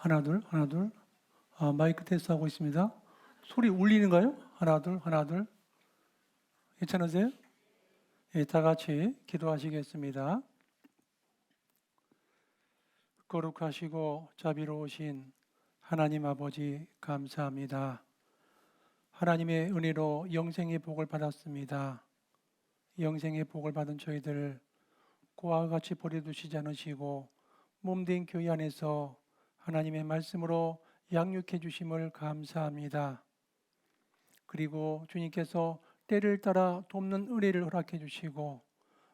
하나 둘 하나 둘. 마이크 테스트하고 있습니다. 소리 울리는가요? 하나 둘 하나 둘. 괜찮으세요? 예, 다 같이 기도하시겠습니다. 거룩하시고 자비로우신 하나님 아버지 감사합니다. 하나님의 은혜로 영생의 복을 받았습니다. 영생의 복을 받은 저희들 고아와 같이 버려두시지 않으시고 몸된 교회 안에서 하나님의 말씀으로 양육해 주심을 감사합니다. 그리고 주님께서 때를 따라 돕는 은혜를 허락해 주시고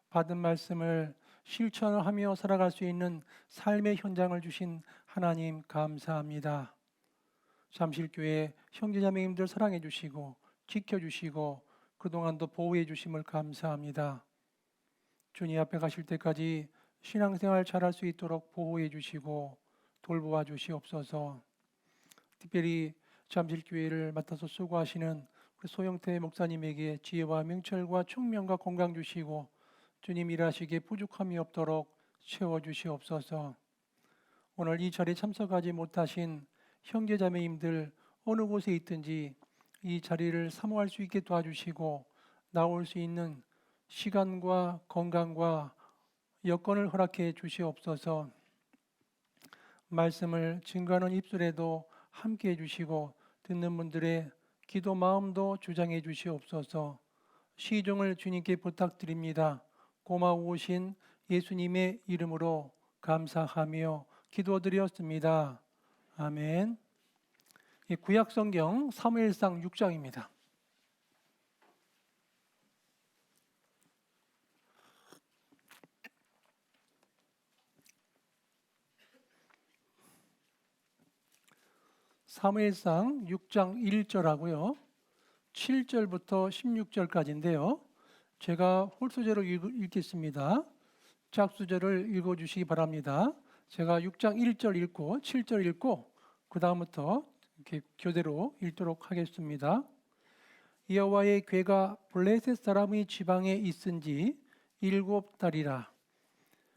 받은 말씀을 실천하며 살아갈 수 있는 삶의 현장을 주신 하나님 감사합니다. 잠실교회 형제자매님들 사랑해 주시고 지켜주시고 그동안도 보호해 주심을 감사합니다. 주님 앞에 가실 때까지 신앙생활 잘할 수 있도록 보호해 주시고 돌보아 주시옵소서. 특별히 잠실교회를 맡아서 수고하시는 우리 소영태 목사님에게 지혜와 명철과 총명과 건강 주시고 주님 일하시기에 부족함이 없도록 채워주시옵소서. 오늘 이 자리에 참석하지 못하신 형제자매님들 어느 곳에 있든지 이 자리를 사모할 수 있게 도와주시고 나올 수 있는 시간과 건강과 여건을 허락해 주시옵소서. 말씀을 증거하는 입술에도 함께 해주시고 듣는 분들의 기도 마음도 주장해 주시옵소서. 시종을 주님께 부탁드립니다. 고마우신 예수님의 이름으로 감사하며 기도드렸습니다. 아멘. 구약성경 사무엘상 6장입니다. 사무엘상 6장 1절하고요. 7절부터 16절까지인데요. 제가 홀수제로 읽겠습니다. 짝수제를 읽어주시기 바랍니다. 제가 6장 1절 읽고 7절 읽고 그 다음부터 이렇게 교대로 읽도록 하겠습니다. 여호와의 궤가 블레셋 사람의 지방에 있은지 7달이라.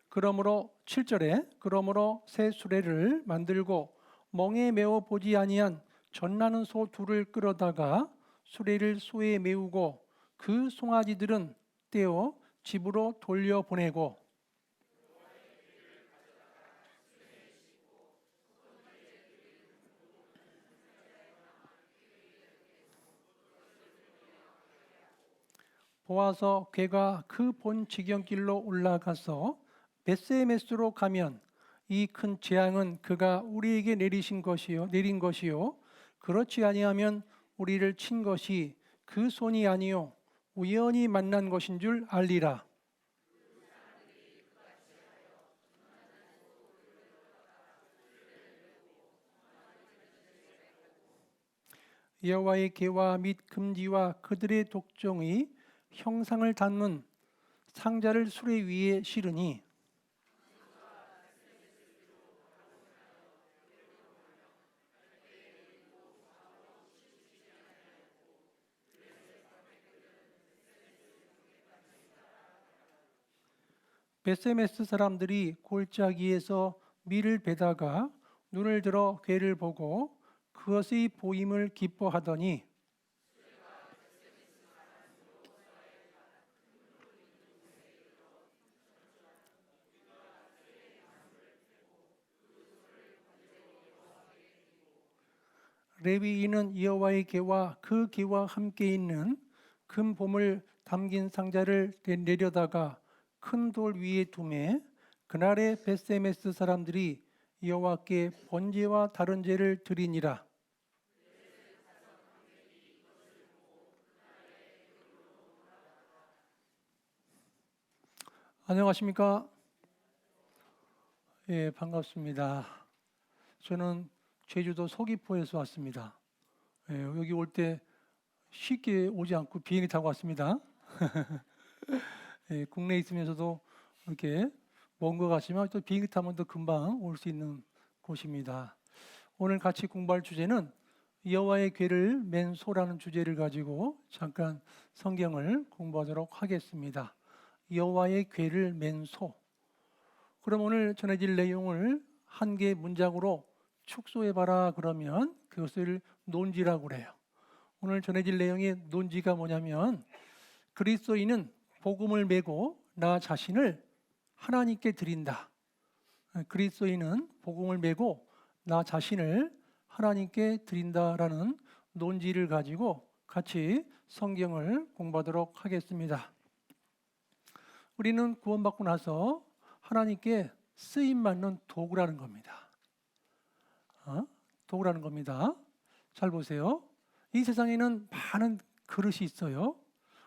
그러므로 7절에 그러므로 새 수레를 만들고 멍에 메어 보지 아니한 젖나는 소 둘을 끌어다가 수레를 소에 메우고 그 송아지들은 떼어 집으로 돌려보내고 보아서 궤가 그 본 지경길로 올라가서 벳세메스로 가면 이 큰 재앙은 그가 우리에게 내린 것이요 그렇지 아니하면 우리를 친 것이 그 손이 아니요 우연히 만난 것인 줄 알리라. 여호와의 계와 및 금지와 그들의 독종의 형상을 담은 상자를 수레 위에 실으니 벳세메스 사람들이 골짜기에서 밀을 베다가 눈을 들어 궤를 보고 그것의 보임을 기뻐하더니 레위인은 여호와의 궤와 그 궤와 함께 있는 금 보물 담긴 상자를 내려다가 큰 돌 위에 두매 그날에 벳세메스 사람들이 여호와께 번제와 다른 제를 드리니라. 안녕하십니까? 예, 반갑습니다. 저는 제주도 서귀포에서 왔습니다. 예, 여기 올 때 쉽게 오지 않고 비행기 타고 왔습니다. 예, 국내에 있으면서도 이렇게 먼 것 같지만 또 비행기 타면 더 금방 올 수 있는 곳입니다. 오늘 같이 공부할 주제는 여호와의 궤를 맨 소라는 주제를 가지고 잠깐 성경을 공부하도록 하겠습니다. 여호와의 궤를 맨 소. 그럼 오늘 전해질 내용을 한 개 문장으로 축소해봐라 그러면 그것을 논지라고 그래요. 오늘 전해질 내용의 논지가 뭐냐면 그리스도인은 복음을 메고 나 자신을 하나님께 드린다. 그리스도인은 복음을 메고 나 자신을 하나님께 드린다라는 논지를 가지고 같이 성경을 공부하도록 하겠습니다. 우리는 구원받고 나서 하나님께 쓰임받는 도구라는 겁니다. 도구라는 겁니다. 잘 보세요. 이 세상에는 많은 그릇이 있어요.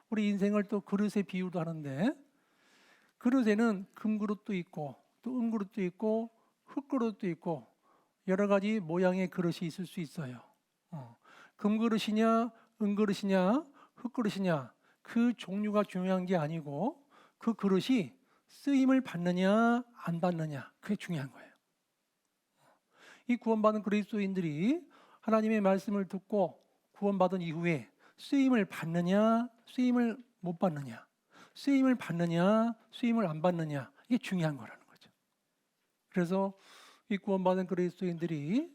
우리 인생을 또 그릇에 비유도 하는데 그릇에는 금그릇도 있고 또 은그릇도 있고 흙그릇도 있고 여러 가지 모양의 그릇이 있을 수 있어요. 금그릇이냐 은그릇이냐 흙그릇이냐 그 종류가 중요한 게 아니고 그 그릇이 쓰임을 받느냐 안 받느냐 그게 중요한 거예요. 이 구원받은 그리스도인들이 하나님의 말씀을 듣고 구원받은 이후에 쓰임을 받느냐 쓰임을 못 받느냐 쓰임을 받느냐 쓰임을 안 받느냐 이게 중요한 거라는 거죠. 그래서 이 구원받은 그리스도인들이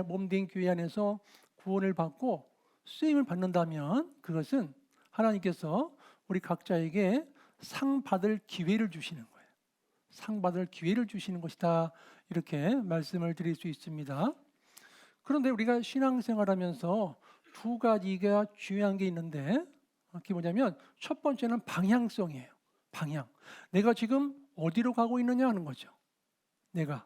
몸된 교회 안에서 구원을 받고 쓰임을 받는다면 그것은 하나님께서 우리 각자에게 상 받을 기회를 주시는 거예요. 상 받을 기회를 주시는 것이다. 이렇게 말씀을 드릴 수 있습니다. 그런데 우리가 신앙생활하면서 두 가지가 중요한 게 있는데 그게 뭐냐면 첫 번째는 방향성이에요. 방향. 내가 지금 어디로 가고 있느냐 하는 거죠. 내가.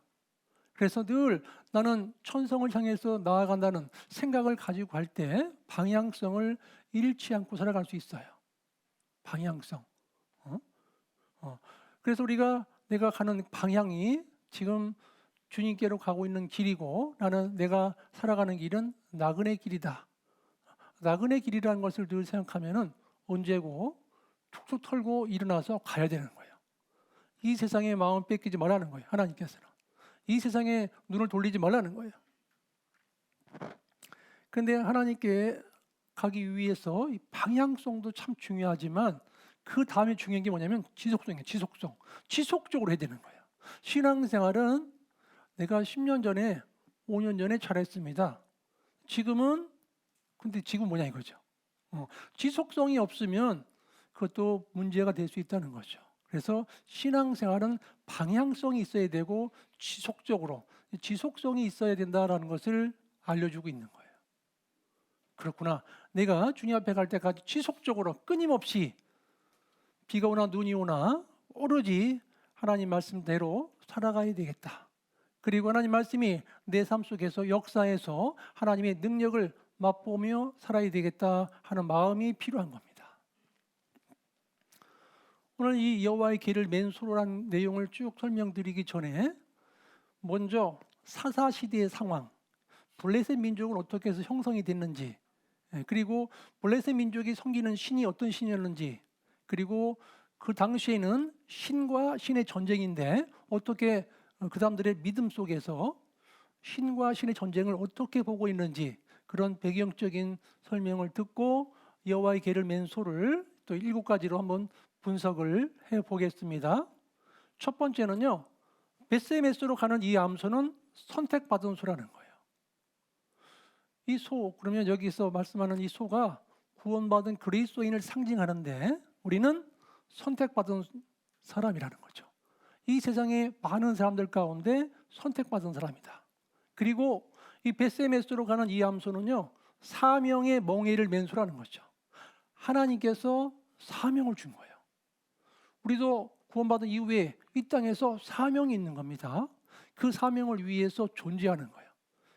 그래서 늘 나는 천성을 향해서 나아간다는 생각을 가지고 갈 때 방향성을 잃지 않고 살아갈 수 있어요. 방향성. 그래서 내가 가는 방향이 지금 주님께로 가고 있는 길이고 나는 내가 살아가는 길은 나그네 길이다. 나그네 길이라는 것을 늘 생각하면은 언제고 툭툭 털고 일어나서 가야 되는 거예요. 이 세상에 마음 뺏기지 말라는 거예요. 하나님께서는. 이 세상에 눈을 돌리지 말라는 거예요. 그런데 하나님께 가기 위해서 이 방향성도 참 중요하지만 그 다음에 중요한 게 뭐냐면 지속성이에요. 지속성. 지속적으로 해야 되는 거예요. 신앙생활은 내가 10년 전에 5년 전에 잘했습니다. 근데 지금 뭐냐 이거죠. 지속성이 없으면 그것도 문제가 될 수 있다는 거죠. 그래서 신앙생활은 방향성이 있어야 되고 지속성이 있어야 된다는 것을 알려주고 있는 거예요. 그렇구나. 내가 주님 앞에 갈 때까지 지속적으로 끊임없이 비가 오나 눈이 오나 오로지 하나님 말씀대로 살아가야 되겠다. 그리고 하나님 말씀이 내 삶 속에서 역사해서 하나님의 능력을 맛보며 살아야 되겠다 하는 마음이 필요한 겁니다. 오늘 이 여호와의 길을 맨소로라는 내용을 쭉 설명드리기 전에 먼저 사사시대의 상황, 블레셋 민족은 어떻게 해서 형성이 됐는지, 그리고 블레셋 민족이 섬기는 신이 어떤 신이었는지, 그리고 그 당시에는 신과 신의 전쟁인데 어떻게 그 사람들의 믿음 속에서 신과 신의 전쟁을 어떻게 보고 있는지 그런 배경적인 설명을 듣고 여호와의 계를 맨 소를 또 7가지로 한번 분석을 해보겠습니다. 첫 번째는요, 베스메스로 가는 이 암소는 선택받은 소라는 거예요. 이 소, 그러면 여기서 말씀하는 이 소가 구원받은 그리스도인을 상징하는데 우리는 선택받은 사람이라는 거죠. 이 세상에 많은 사람들 가운데 선택받은 사람이다. 그리고 이 베스메스로 가는 이 암소는요, 사명의 멍에를 맨 소라는 거죠. 하나님께서 사명을 준 거예요. 우리도 구원받은 이후에 이 땅에서 사명이 있는 겁니다. 그 사명을 위해서 존재하는 거예요.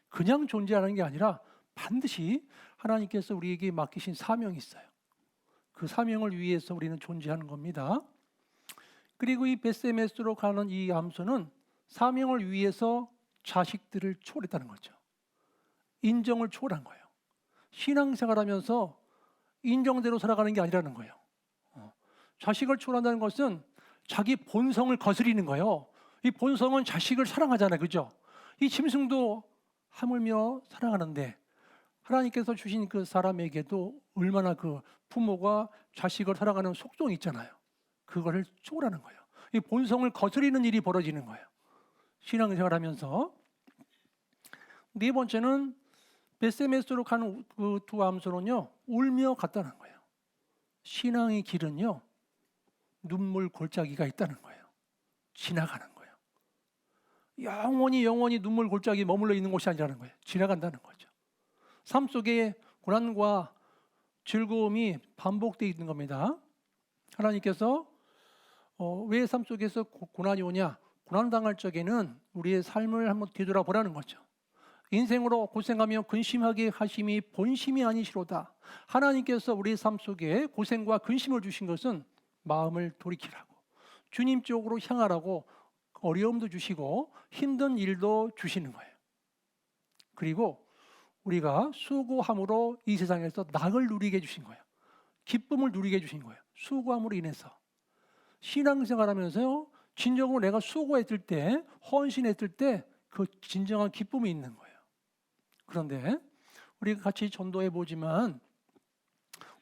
그냥 존재하는 게 아니라 반드시 하나님께서 우리에게 맡기신 사명이 있어요. 그 사명을 위해서 우리는 존재하는 겁니다. 그리고 이 베스메스로 가는 이 암소는 사명을 위해서 자식들을 초월했다는 거죠. 인정을 초월한 거예요. 신앙생활하면서 인정대로 살아가는 게 아니라는 거예요. 자식을 초월한다는 것은 자기 본성을 거스리는 거예요. 이 본성은 자식을 사랑하잖아요. 그죠? 이 짐승도 하물며 사랑하는데 하나님께서 주신 그 사람에게도 얼마나 그 부모가 자식을 사랑하는 속성이 있잖아요. 그거를 초월하는 거예요. 이 본성을 거스리는 일이 벌어지는 거예요. 신앙생활하면서. 네 번째는 베세메스로 가는 그 두 암소는요, 울며 갔다는 거예요. 신앙의 길은요, 눈물 골짜기가 있다는 거예요. 지나가는 거예요. 영원히 눈물 골짜기 머물러 있는 곳이 아니라는 거예요. 지나간다는 거죠. 삶 속에 고난과 즐거움이 반복되어 있는 겁니다. 하나님께서 왜 삶 속에서 고난이 오냐? 고난당할 적에는 우리의 삶을 한번 되돌아보라는 거죠. 인생으로 고생하며 근심하게 하심이 본심이 아니시로다. 하나님께서 우리 삶 속에 고생과 근심을 주신 것은 마음을 돌이키라고, 주님 쪽으로 향하라고 어려움도 주시고 힘든 일도 주시는 거예요. 그리고 우리가 수고함으로 이 세상에서 낙을 누리게 해주신 거예요. 기쁨을 누리게 해주신 거예요. 수고함으로 인해서. 신앙생활하면서요, 진정으로 내가 수고했을 때, 헌신했을 때 그 진정한 기쁨이 있는 거예요. 그런데 우리가 같이 전도해 보지만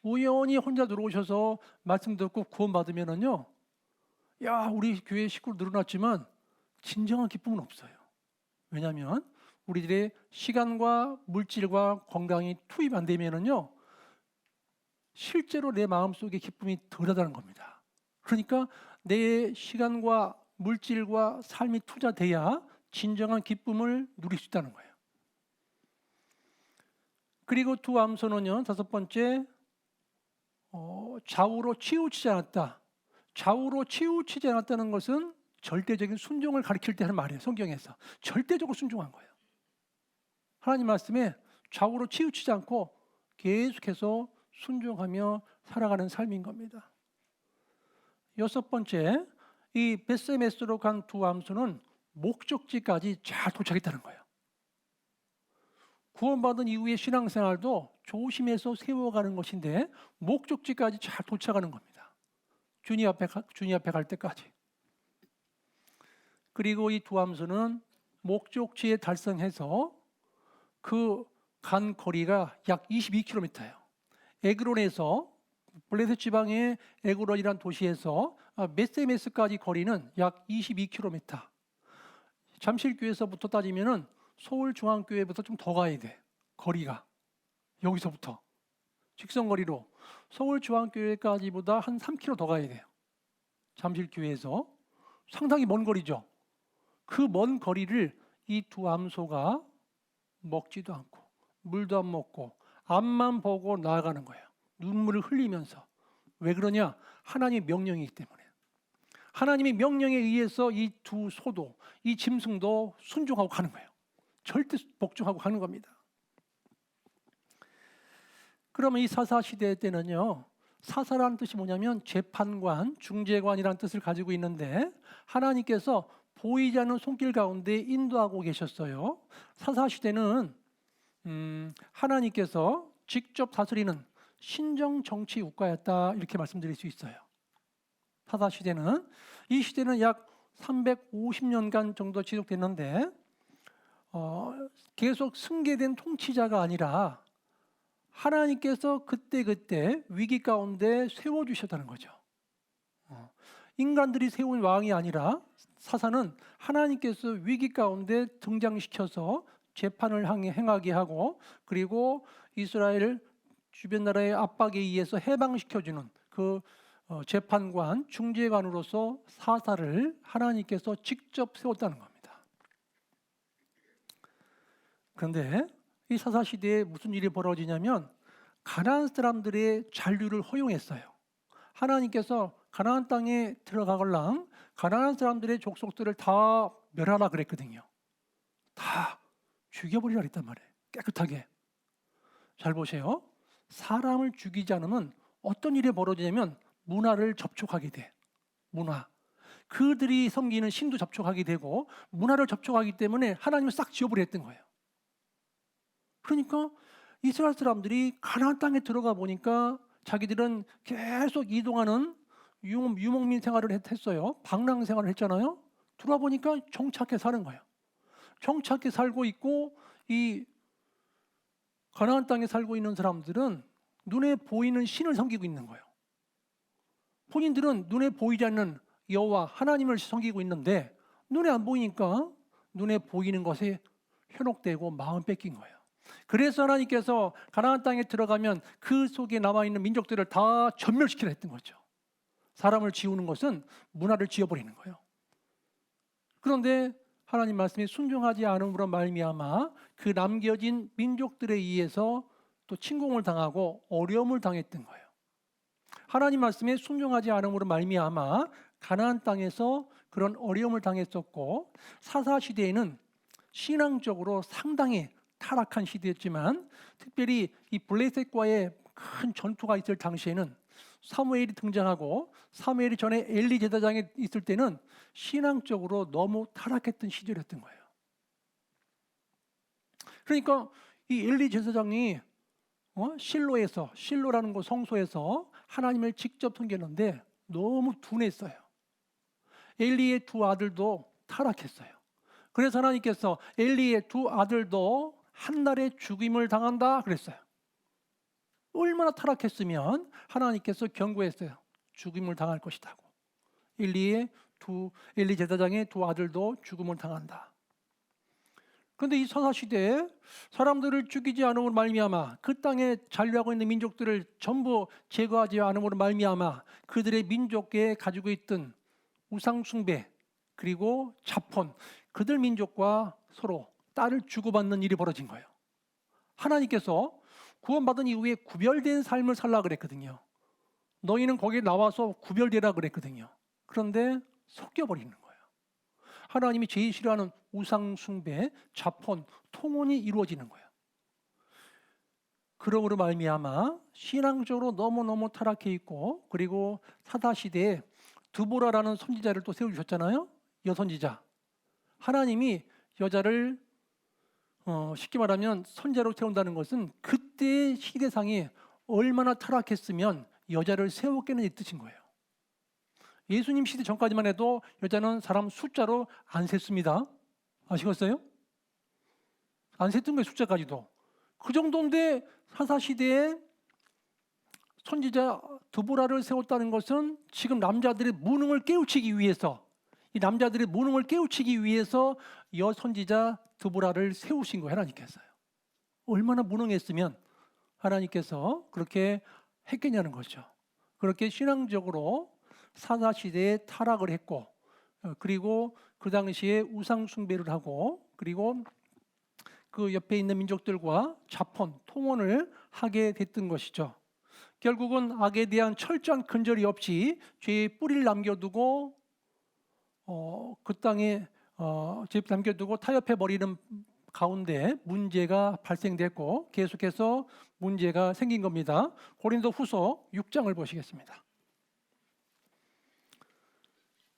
우연히 혼자 들어오셔서 말씀 듣고 구원받으면은요, 야, 우리 교회 식구 늘어났지만 진정한 기쁨은 없어요. 왜냐하면 우리들의 시간과 물질과 건강이 투입 안 되면은요, 실제로 내 마음속에 기쁨이 덜하다는 겁니다. 그러니까 내 시간과 물질과 삶이 투자돼야 진정한 기쁨을 누릴 수 있다는 거예요. 그리고 두 암소는요, 다섯 번째, 좌우로 치우치지 않았다. 좌우로 치우치지 않았다는 것은 절대적인 순종을 가리킬 때 하는 말이에요. 성경에서 절대적으로 순종한 거예요. 하나님 말씀에 좌우로 치우치지 않고 계속해서 순종하며 살아가는 삶인 겁니다. 여섯 번째, 이 베세메스로 간 두 암소는 목적지까지 잘 도착했다는 거예요. 구원받은 이후의 신앙생활도 조심해서 세워가는 것인데 목적지까지 잘 도착하는 겁니다. 주님 앞에 갈 때까지. 그리고 이 두 암소는 목적지에 달성해서 그 간 거리가 약 22km예요. 에그론에서 블레셋 지방의 에그론이라는 도시에서 메세메스까지 거리는 약 22km. 잠실교회에서부터 따지면은 서울중앙교회부터 좀 더 가야 돼. 거리가 여기서부터 직선거리로 서울중앙교회까지보다 한 3km 더 가야 돼요. 잠실교회에서 상당히 먼 거리죠. 그 먼 거리를 이 두 암소가 먹지도 않고 물도 안 먹고 앞만 보고 나아가는 거예요. 눈물을 흘리면서. 왜 그러냐? 하나님의 명령이기 때문에. 하나님의 명령에 의해서 이 두 소도, 이 짐승도 순종하고 가는 거예요. 절대 복종하고 가는 겁니다. 그러면 이 사사시대 때는요, 사사라는 뜻이 뭐냐면 재판관, 중재관이라는 뜻을 가지고 있는데 하나님께서 보이지 않는 손길 가운데 인도하고 계셨어요. 사사시대는 하나님께서 직접 다스리는 신정정치 국가였다, 이렇게 말씀드릴 수 있어요. 사사시대는, 이 시대는 약 350년간 정도 지속됐는데 계속 승계된 통치자가 아니라 하나님께서 그때그때 위기 가운데 세워주셨다는 거죠. 인간들이 세운 왕이 아니라 사사는 하나님께서 위기 가운데 등장시켜서 재판을 행하게 하고, 그리고 이스라엘 주변 나라의 압박에 의해서 해방시켜주는 그 재판관, 중재관으로서 사사를 하나님께서 직접 세웠다는 겁니다. 그런데 이 사사시대에 무슨 일이 벌어지냐면 가나안 사람들의 잔류를 허용했어요. 하나님께서 가나안 땅에 들어가걸랑 가나안 사람들의 족속들을 다 멸하라 그랬거든요. 다 죽여버리라 그랬단 말이에요. 깨끗하게. 잘 보세요. 사람을 죽이지 않으면 어떤 일이 벌어지냐면 문화를 접촉하게 돼. 문화. 그들이 섬기는 신도 접촉하게 되고 문화를 접촉하기 때문에 하나님을 싹 지워버렸던 거예요. 그러니까 이스라엘 사람들이 가나안 땅에 들어가 보니까 자기들은 계속 이동하는 유목민 생활을 했어요. 방랑 생활을 했잖아요. 들어와 보니까 정착해 사는 거예요. 정착해 살고 있고, 이 가나안 땅에 살고 있는 사람들은 눈에 보이는 신을 섬기고 있는 거예요. 본인들은 눈에 보이지 않는 여호와 하나님을 섬기고 있는데 눈에 안 보이니까 눈에 보이는 것에 현혹되고 마음 뺏긴 거예요. 그래서 하나님께서 가나안 땅에 들어가면 그 속에 남아있는 민족들을 다 전멸시키려 했던 거죠. 사람을 지우는 것은 문화를 지워버리는 거예요. 그런데 하나님 말씀에 순종하지 않음으로 말미암아 그 남겨진 민족들에 의해서 또 침공을 당하고 어려움을 당했던 거예요. 하나님 말씀에 순종하지 않음으로 말미암아 가나안 땅에서 그런 어려움을 당했었고, 사사 시대에는 신앙적으로 상당히 타락한 시대였지만, 특별히 이 블레셋과의 큰 전투가 있을 당시에는 사무엘이 등장하고 사무엘이 전에 엘리 제사장에 있을 때는 신앙적으로 너무 타락했던 시절이었던 거예요. 그러니까 이 엘리 제사장이 실로라는 곳 성소에서 하나님을 직접 섬겼는데 너무 둔했어요. 엘리의 두 아들도 타락했어요. 그래서 하나님께서 엘리의 두 아들도 한 날에 죽임을 당한다 그랬어요. 얼마나 타락했으면 하나님께서 경고했어요. 죽임을 당할 것이라고. 엘리 제사장의 두 아들도 죽음을 당한다. 그런데 이 선사 시대에 사람들을 죽이지 않음으로 말미암아 그 땅에 잔류하고 있는 민족들을 전부 제거하지 않음으로 말미암아 그들의 민족에 가지고 있던 우상 숭배 그리고 자폰, 그들 민족과 서로 딸을 주고받는 일이 벌어진 거예요. 하나님께서 구원받은 이후에 구별된 삶을 살라 그랬거든요. 너희는 거기에 나와서 구별되라 그랬거든요. 그런데 섞여버리는 거예요. 하나님이 제일 싫어하는 우상 숭배, 자폰, 통혼이 이루어지는 거예요. 그러므로 말미암아 신앙적으로 너무너무 타락해 있고, 그리고 사사시대에 드보라라는 선지자를 또 세워주셨잖아요. 여선지자. 하나님이 여자를 쉽게 말하면 선지자로 세운다는 것은 그때의 시대상이 얼마나 타락했으면 여자를 세웠겠는 이 뜻인 거예요. 예수님 시대 전까지만 해도 여자는 사람 숫자로 안 셌습니다. 아시겠어요? 안 셌던 거예요, 숫자까지도. 그 정도인데 사사시대에 선지자 드보라를 세웠다는 것은 지금 남자들의 무능을 깨우치기 위해서, 이 남자들의 무능을 깨우치기 위해서 여선지자 드보라를 세우신 거예요, 하나님께서요. 얼마나 무능했으면 하나님께서 그렇게 했겠냐는 거죠. 그렇게 신앙적으로 사사시대에 타락을 했고, 그리고 그 당시에 우상 숭배를 하고, 그리고 그 옆에 있는 민족들과 자폰, 통혼을 하게 됐던 것이죠. 결국은 악에 대한 철저한 근절이 없이 죄의 뿌리를 남겨두고 그 땅에 죄를 남겨두고 타협해 버리는 가운데 문제가 발생됐고 계속해서 문제가 생긴 겁니다. 고린도후서 6장을 보시겠습니다.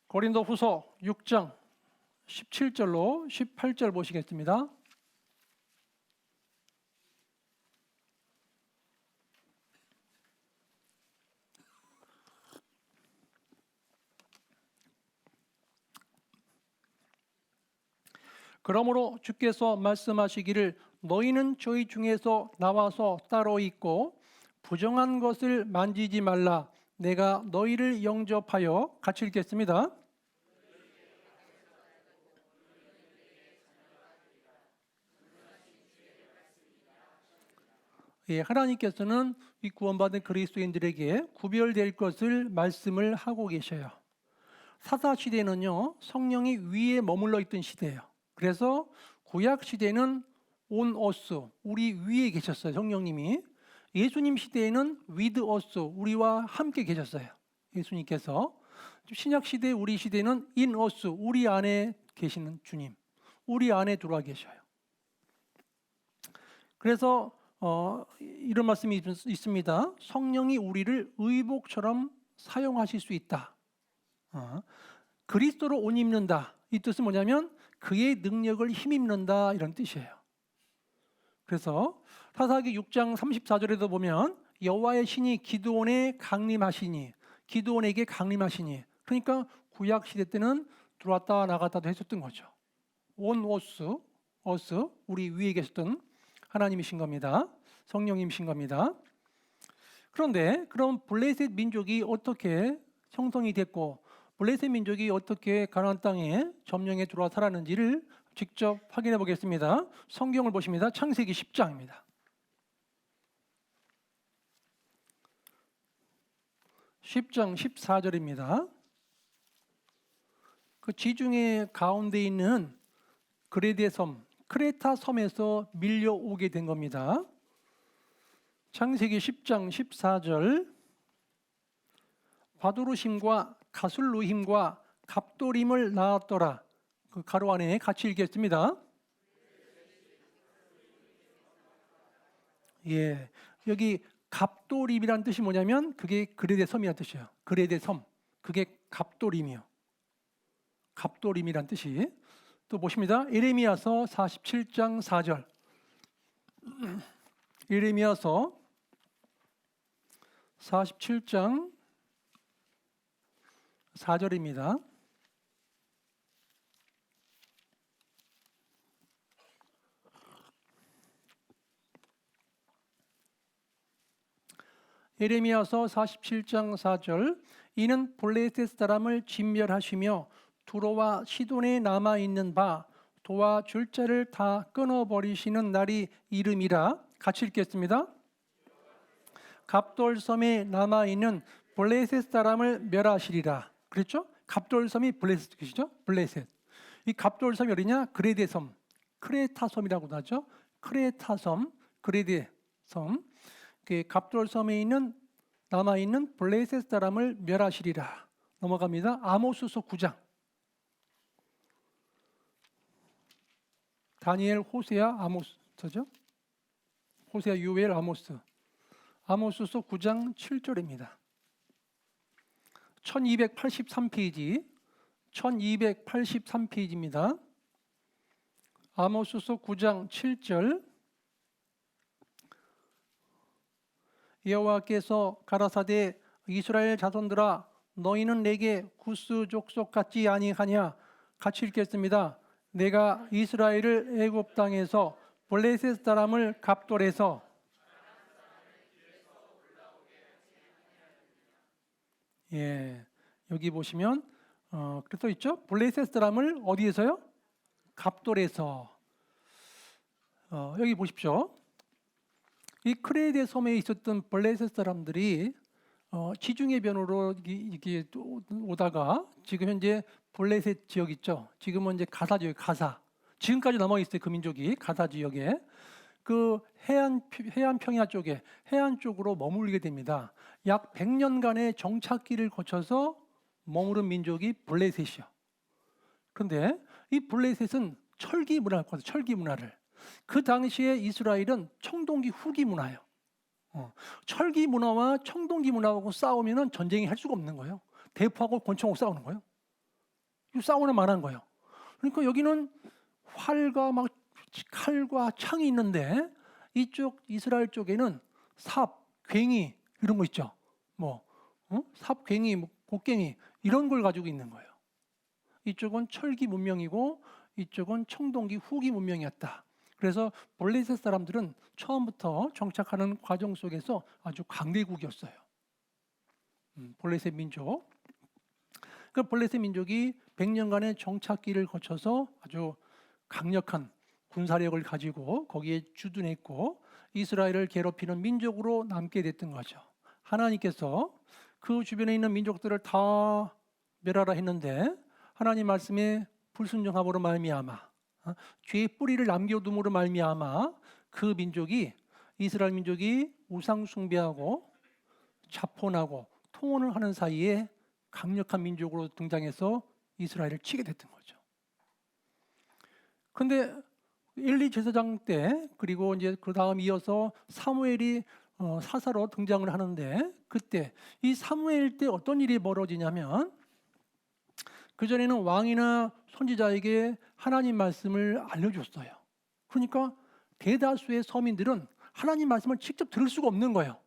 고린도후서 6장 17절로 18절 보시겠습니다. 그러므로 주께서 말씀하시기를 너희는 저희 중에서 나와서 따로 있고 부정한 것을 만지지 말라. 내가 너희를 영접하여 같이 읽겠습니다. 하나님께서는 이 구원받은 그리스도인들에게 구별될 것을 말씀을 하고 계셔요. 사사 시대는요, 성령이 위에 머물러 있던 시대예요. 그래서 구약 시대는 온어스, 우리 위에 계셨어요, 성령님이. 예수님 시대에는 위드어스, 우리와 함께 계셨어요, 예수님께서. 신약 시대, 우리 시대는 인어스, 우리 안에 계시는 주님, 우리 안에 들어와 계셔요. 그래서 이런 말씀이 있습니다. 성령이 우리를 의복처럼 사용하실 수 있다. 그리스도로 옷 입는다, 이 뜻은 뭐냐면 그의 능력을 힘입는다, 이런 뜻이에요. 그래서 사사기 6장 34절에도 보면 여호와의 신이 기드온에 강림하시니, 기드온에게 강림하시니, 그러니까 구약 시대 때는 들어왔다 나갔다도 했었던 거죠. 온오스, 우리 위에 계셨던 하나님이신 겁니다. 성령님이신 겁니다. 그런데 그럼 블레셋 민족이 어떻게 형성이 됐고 블레셋 민족이 어떻게 가나안 땅에 점령에 들어와 살았는지를 직접 확인해 보겠습니다. 성경을 보십니다. 창세기 10장입니다. 10장 14절입니다. 그 지중해 가운데 있는 그레데 섬, 크레타 섬에서 밀려오게 된 겁니다. 창세기 10장 14절, 바도르심과 가술루힘과 갑도림을 낳았더라. 그 가로 안에 같이 읽겠습니다. 예, 여기 갑도림이란 뜻이 뭐냐면 그게 그레데 섬이란 뜻이에요. 그레데 섬, 그게 갑도림이요. 갑도림이란 뜻이. 또 보십니다. 예레미야서 47장 4절. 예레미야서 47장 4절입니다. 예레미야서 47장 4절. 이는 블레셋 사람을 진멸하시며 두로와 시돈에 남아있는 바 도와 줄자를 다 끊어버리시는 날이 이름이라. 같이 읽겠습니다. 갑돌섬에 남아있는 블레셋 사람을 멸하시리라. 그랬죠? 갑돌섬이 블레셋이죠? 블레셋. 이 갑돌섬이 어디냐? 그레데 섬, 크레타 섬이라고도 하죠. 크레타 섬, 그레데 섬. 그 갑돌섬에 있는 남아있는 블레셋 사람을 멸하시리라. 넘어갑니다. 아모스서 9장. 다니엘, 호세아, 아모스죠. 호세아, 요엘, 아모스. 아모스서 9장 7절입니다. 1283페이지, 1283페이지입니다. 아모스서 9장 7절. 여호와께서 가라사대 이스라엘 자손들아 너희는 내게 구스 족속 같지 아니하냐. 같이 읽겠습니다. 내가 이스라엘을 애굽 땅에서 블레셋 사람을 갑돌에서 여기 보시면 그래서 있죠. 블레셋 사람을 어디에서요? 갑돌에서. 여기 보십시오. 이 크레데 섬에 있었던 블레셋 사람들이 지중해 변으로 이게 오다가 지금 현재 블레셋 지역 있죠. 지금은 이제 가사 지역, 가사. 지금까지 남아 있어요. 그 민족이 가사 지역에 그 해안 평야 쪽에 해안 쪽으로 머물게 됩니다. 약 100년간의 정착기를 거쳐서 머무른 민족이 블레셋이요. 그런데 이 블레셋은 철기 문화를 갖고 있어요. 철기 문화를. 그 당시에 이스라엘은 청동기 후기 문화예요. 철기 문화와 청동기 문화하고 싸우면은 전쟁이 할 수가 없는 거예요. 대포하고 권총하고 싸우는 거예요. 싸우는 만한 거예요. 그러니까 여기는 활과 막 칼과 창이 있는데 이쪽 이스라엘 쪽에는 삽, 괭이 이런 거 있죠. 삽, 괭이, 곡괭이 이런 걸 가지고 있는 거예요. 이쪽은 철기 문명이고 이쪽은 청동기 후기 문명이었다. 그래서 블레셋 사람들은 처음부터 정착하는 과정 속에서 아주 강대국이었어요. 블레셋 민족. 그 블레셋 민족이 100년간의 정착기를 거쳐서 아주 강력한 군사력을 가지고 거기에 주둔했고 이스라엘을 괴롭히는 민족으로 남게 됐던 거죠. 하나님께서 그 주변에 있는 민족들을 다 멸하라 했는데 하나님 말씀에 불순종함으로 말미암아 죄의 뿌리를 남겨둠으로 말미암아 그 민족이 이스라엘 민족이 우상 숭배하고 자폰하고 통혼을 하는 사이에 강력한 민족으로 등장해서 이스라엘을 치게 됐던 거죠. 그런데 엘리 제사장 때 그리고 이제 그 다음 이어서 사무엘이 사사로 등장을 하는데 그때 이 사무엘 때 어떤 일이 벌어지냐면 그전에는 왕이나 선지자에게 하나님 말씀을 알려줬어요. 그러니까 대다수의 서민들은 하나님 말씀을 직접 들을 수가 없는 거예요.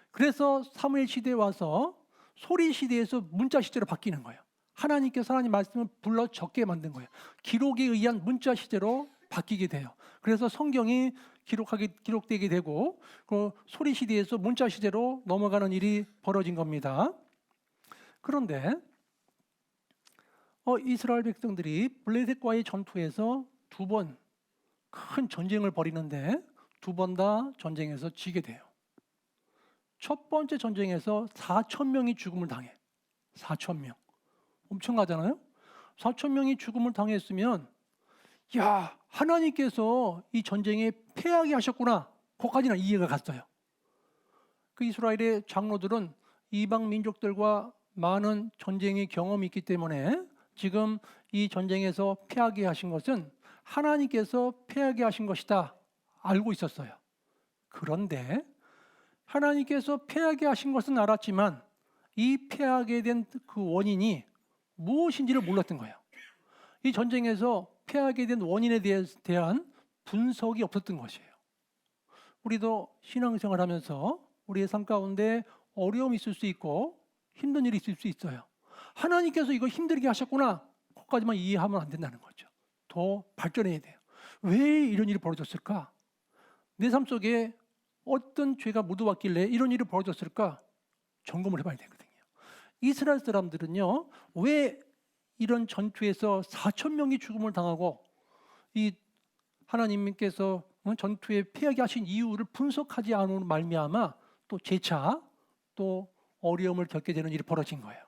그래서 사무엘 시대에 와서 소리 시대에서 문자 시대로 바뀌는 거예요. 하나님께서 하나님 말씀을 불러 적게 만든 거예요. 기록에 의한 문자 시대로 바뀌게 돼요. 그래서 성경이 기록되게 되고 그 소리 시대에서 문자 시대로 넘어가는 일이 벌어진 겁니다. 그런데 이스라엘 백성들이 블레셋과의 전투에서 두 번 큰 전쟁을 벌이는데 두 번 다 전쟁에서 지게 돼요. 첫 번째 전쟁에서 4천 명이 죽음을 당해. 4천 명. 엄청나잖아요? 4천 명이 죽음을 당했으면 야, 하나님께서 이 전쟁에 패하게 하셨구나. 거기까지는 이해가 갔어요. 그 이스라엘의 장로들은 이방 민족들과 많은 전쟁의 경험이 있기 때문에 지금 이 전쟁에서 패하게 하신 것은 하나님께서 패하게 하신 것이다 알고 있었어요. 그런데 하나님께서 패하게 하신 것은 알았지만 이 패하게 된 그 원인이 무엇인지를 몰랐던 거예요. 이 전쟁에서 패하게 된 원인에 대한 분석이 없었던 것이에요. 우리도 신앙생활 하면서 우리의 삶 가운데 어려움이 있을 수 있고 힘든 일이 있을 수 있어요. 하나님께서 이거 힘들게 하셨구나. 거기까지만 이해하면 안 된다는 거죠. 더 발전해야 돼요. 왜 이런 일이 벌어졌을까? 내 삶 속에 어떤 죄가 묻어왔길래 이런 일이 벌어졌을까? 점검을 해봐야 되거든요. 이스라엘 사람들은요, 왜 이런 전투에서 4천 명이 죽음을 당하고 이 하나님께서 전투에 패하게 하신 이유를 분석하지 않은 말미암아 또 재차 또 어려움을 겪게 되는 일이 벌어진 거예요.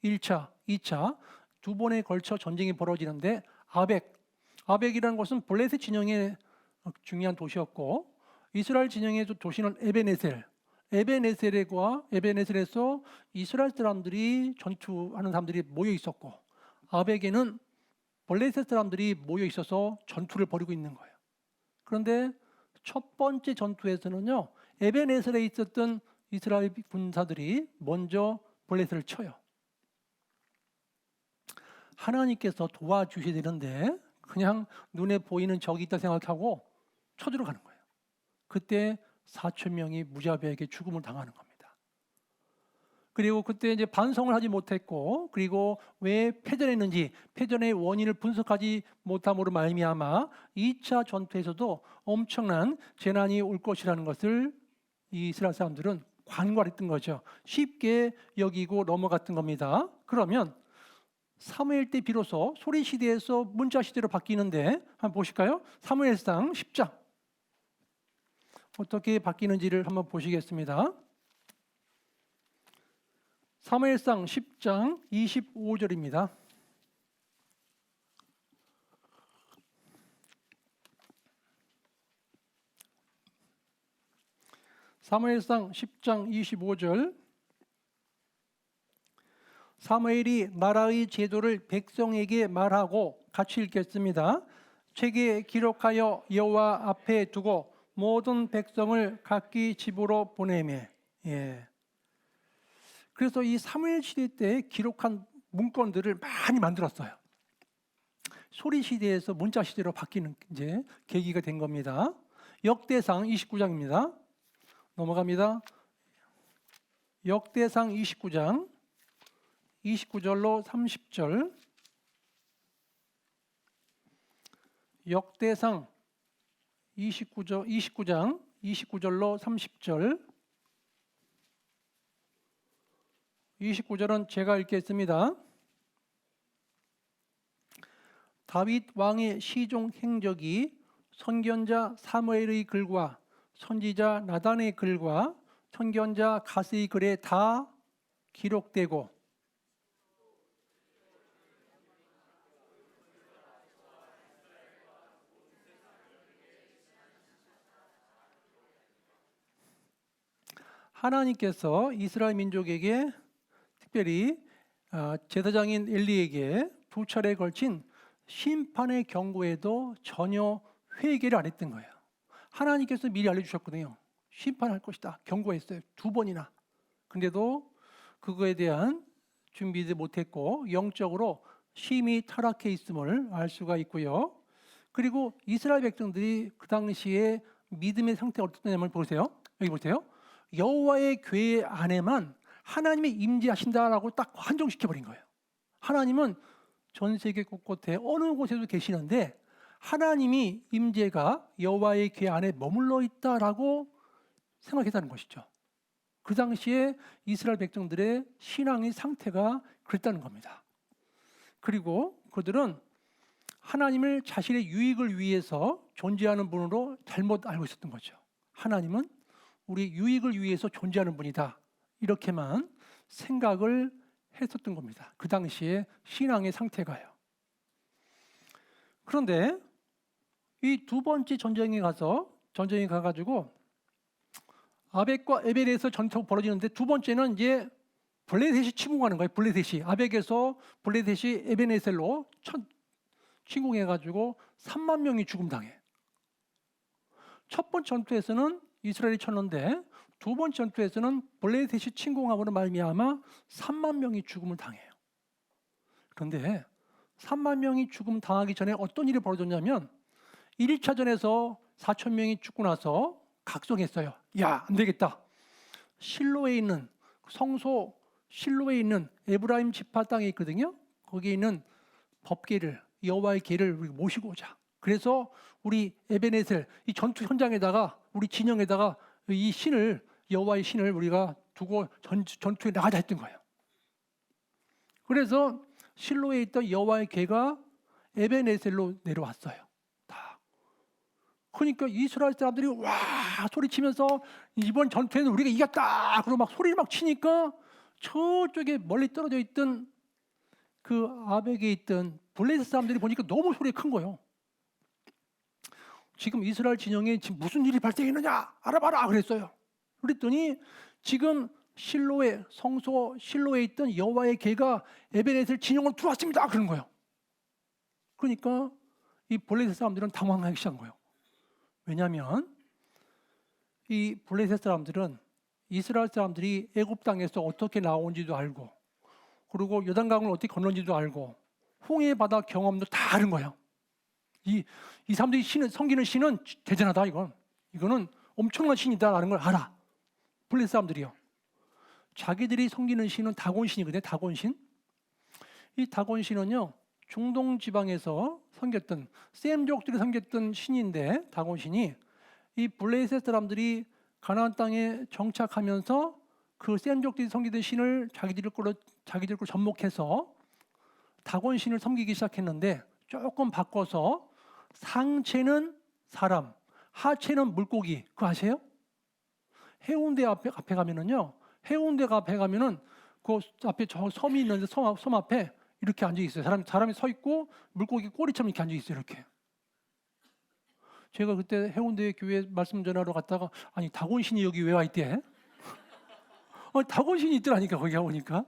1차, 2차 두 번에 걸쳐 전쟁이 벌어지는데 아벡이라는 것은 블레셋 진영의 중요한 도시였고 이스라엘 진영의 도시는 에베네셀에서 이스라엘 사람들이 전투하는 사람들이 모여 있었고 아벡에는 블레셋 사람들이 모여 있어서 전투를 벌이고 있는 거예요. 그런데 첫 번째 전투에서는요, 에베네셀에 있었던 이스라엘 군사들이 먼저 블레셋을 쳐요. 하나님께서 도와주셔야 되는데 그냥 눈에 보이는 적이 있다 생각하고 쳐들어가는 거예요. 그때 4천 명이 무자비하게 죽음을 당하는 겁니다. 그리고 그때 이제 반성을 하지 못했고 그리고 왜 패전했는지 패전의 원인을 분석하지 못함으로 말미암아 2차 전투에서도 엄청난 재난이 올 것이라는 것을 이 이스라엘 사람들은 관과했던 거죠. 쉽게 여기고 넘어갔던 겁니다. 그러면 사무엘 때 비로소 소리 시대에서 문자 시대로 바뀌는데 한번 보실까요? 사무엘상 10장 어떻게 바뀌는지를 한번 보시겠습니다. 사무엘상 10장 25절입니다. 사무엘상 10장 25절 사무엘이 나라의 제도를 백성에게 말하고 같이 읽겠습니다. 책에 기록하여 여호와 앞에 두고 모든 백성을 각기 집으로 보내매. 그래서 이 사무엘 시대 때 기록한 문건들을 많이 만들었어요. 소리 시대에서 문자 시대로 바뀌는 이제 계기가 된 겁니다. 역대상 29장입니다. 넘어갑니다. 역대상 29장 29절로 30절. 역대상 29장 29절로 30절. 29절은 제가 읽겠습니다. 다윗 왕의 시종 행적이 선견자 사무엘의 글과 선지자 나단의 글과 선견자 가스의 글에 다 기록되고 하나님께서 이스라엘 민족에게 특별히 제사장인 엘리에게 두 차례에 걸친 심판의 경고에도 전혀 회개를 안 했던 거예요. 하나님께서 미리 알려주셨거든요. 심판할 것이다. 경고했어요. 두 번이나. 근데도 그거에 대한 준비도 못했고 영적으로 심히 타락해 있음을 알 수가 있고요. 그리고 이스라엘 백성들이 그 당시에 믿음의 상태가 어떻냐면 보세요. 여기 보세요. 여호와의 궤 안에만 하나님의 임재하신다라고 딱 한정시켜버린 거예요. 하나님은 전 세계 곳곳에 어느 곳에도 계시는데 하나님이 임재가 여호와의 궤 안에 머물러 있다라고 생각했다는 것이죠. 그 당시에 이스라엘 백성들의 신앙의 상태가 그랬다는 겁니다. 그리고 그들은 하나님을 자신의 유익을 위해서 존재하는 분으로 잘못 알고 있었던 거죠. 하나님은 우리 유익을 위해서 존재하는 분이다. 이렇게만 생각을 했었던 겁니다. 그 당시에 신앙의 상태가요. 그런데 이 두 번째 전쟁에 가가지고 아벡과 에벤에서 전투가 벌어지는데, 두 번째는 이제 블레셋이 침공하는 거예요. 블레셋이 아벡에서 블레셋이 에벤에셀로 침공해가지고 3만 명이 죽음당해. 첫 번째 전투에서는 이스라엘이 쳤는데, 두 번째 전투에서는 블레셋이 침공함으로 말미암아 3만 명이 죽음을 당해요. 그런데 3만 명이 죽음 당하기 전에 어떤 일이 벌어졌냐면, 1차전에서 4천 명이 죽고 나서 각성했어요. 야, 안 되겠다. 실로에 있는 성소, 실로에 있는 에브라임 지파 땅에 있거든요. 거기에 있는 법궤를, 여호와의 궤를 우리 모시고 오자. 그래서 우리 에베네셀, 이 전투 현장에다가, 우리 진영에다가 이 신을, 여호와의 신을 우리가 두고 전투에 나가자 했던 거예요. 그래서 실로에 있던 여호와의 궤가 에베네셀로 내려왔어요. 다. 그러니까 이스라엘 사람들이 와 소리치면서 이번 전투에는 우리가 이겼다. 그러고 막 소리를 막 치니까 저쪽에 멀리 떨어져 있던 그 아벡에 있던 블레셋 사람들이 보니까 너무 소리가 큰 거예요. 지금 이스라엘 진영에 지금 무슨 일이 발생했느냐 알아봐라 그랬어요. 그랬더니 지금 실로에, 성소 실로에 있던 여호와의 궤가 에베네셀 진영으로 들어왔습니다 그런 거예요. 그러니까 이 블레셋 사람들은 당황하기 시작한 거예요. 왜냐하면 이 블레셋 사람들은 이스라엘 사람들이 애굽 땅에서 어떻게 나온지도 알고, 그리고 요단강을 어떻게 건넌지도 알고, 홍해 바다 경험도 다 아는 거예요. 이 사람들이 섬기는 신은 대단하다. 이거는 엄청난 신이다라는 걸 알아. 블레셋 사람들이요. 자기들이 섬기는 신은 다곤신이거든요. 다곤신. 이 다곤신은요, 중동 지방에서 섬겼던, 셈족들이 섬겼던 신인데, 다곤신이 이 블레셋 사람들이 가나안 땅에 정착하면서 그 셈족들이 섬기던 신을 자기들 걸로 접목해서 다곤신을 섬기기 시작했는데, 조금 바꿔서 상체는 사람, 하체는 물고기. 그거 아세요? 해운대 앞에 가면은요, 해운대 앞에 가면은 그 앞에 저 섬이 있는데 섬 앞에 이렇게 앉아 있어요. 사람이 서 있고 물고기 꼬리처럼 이렇게 앉아 있어요. 이렇게. 제가 그때 해운대 교회 말씀 전하러 갔다가, 아니 다곤신이 여기 왜 와 있대? 다곤신이 있더라니까 거기 가보니까.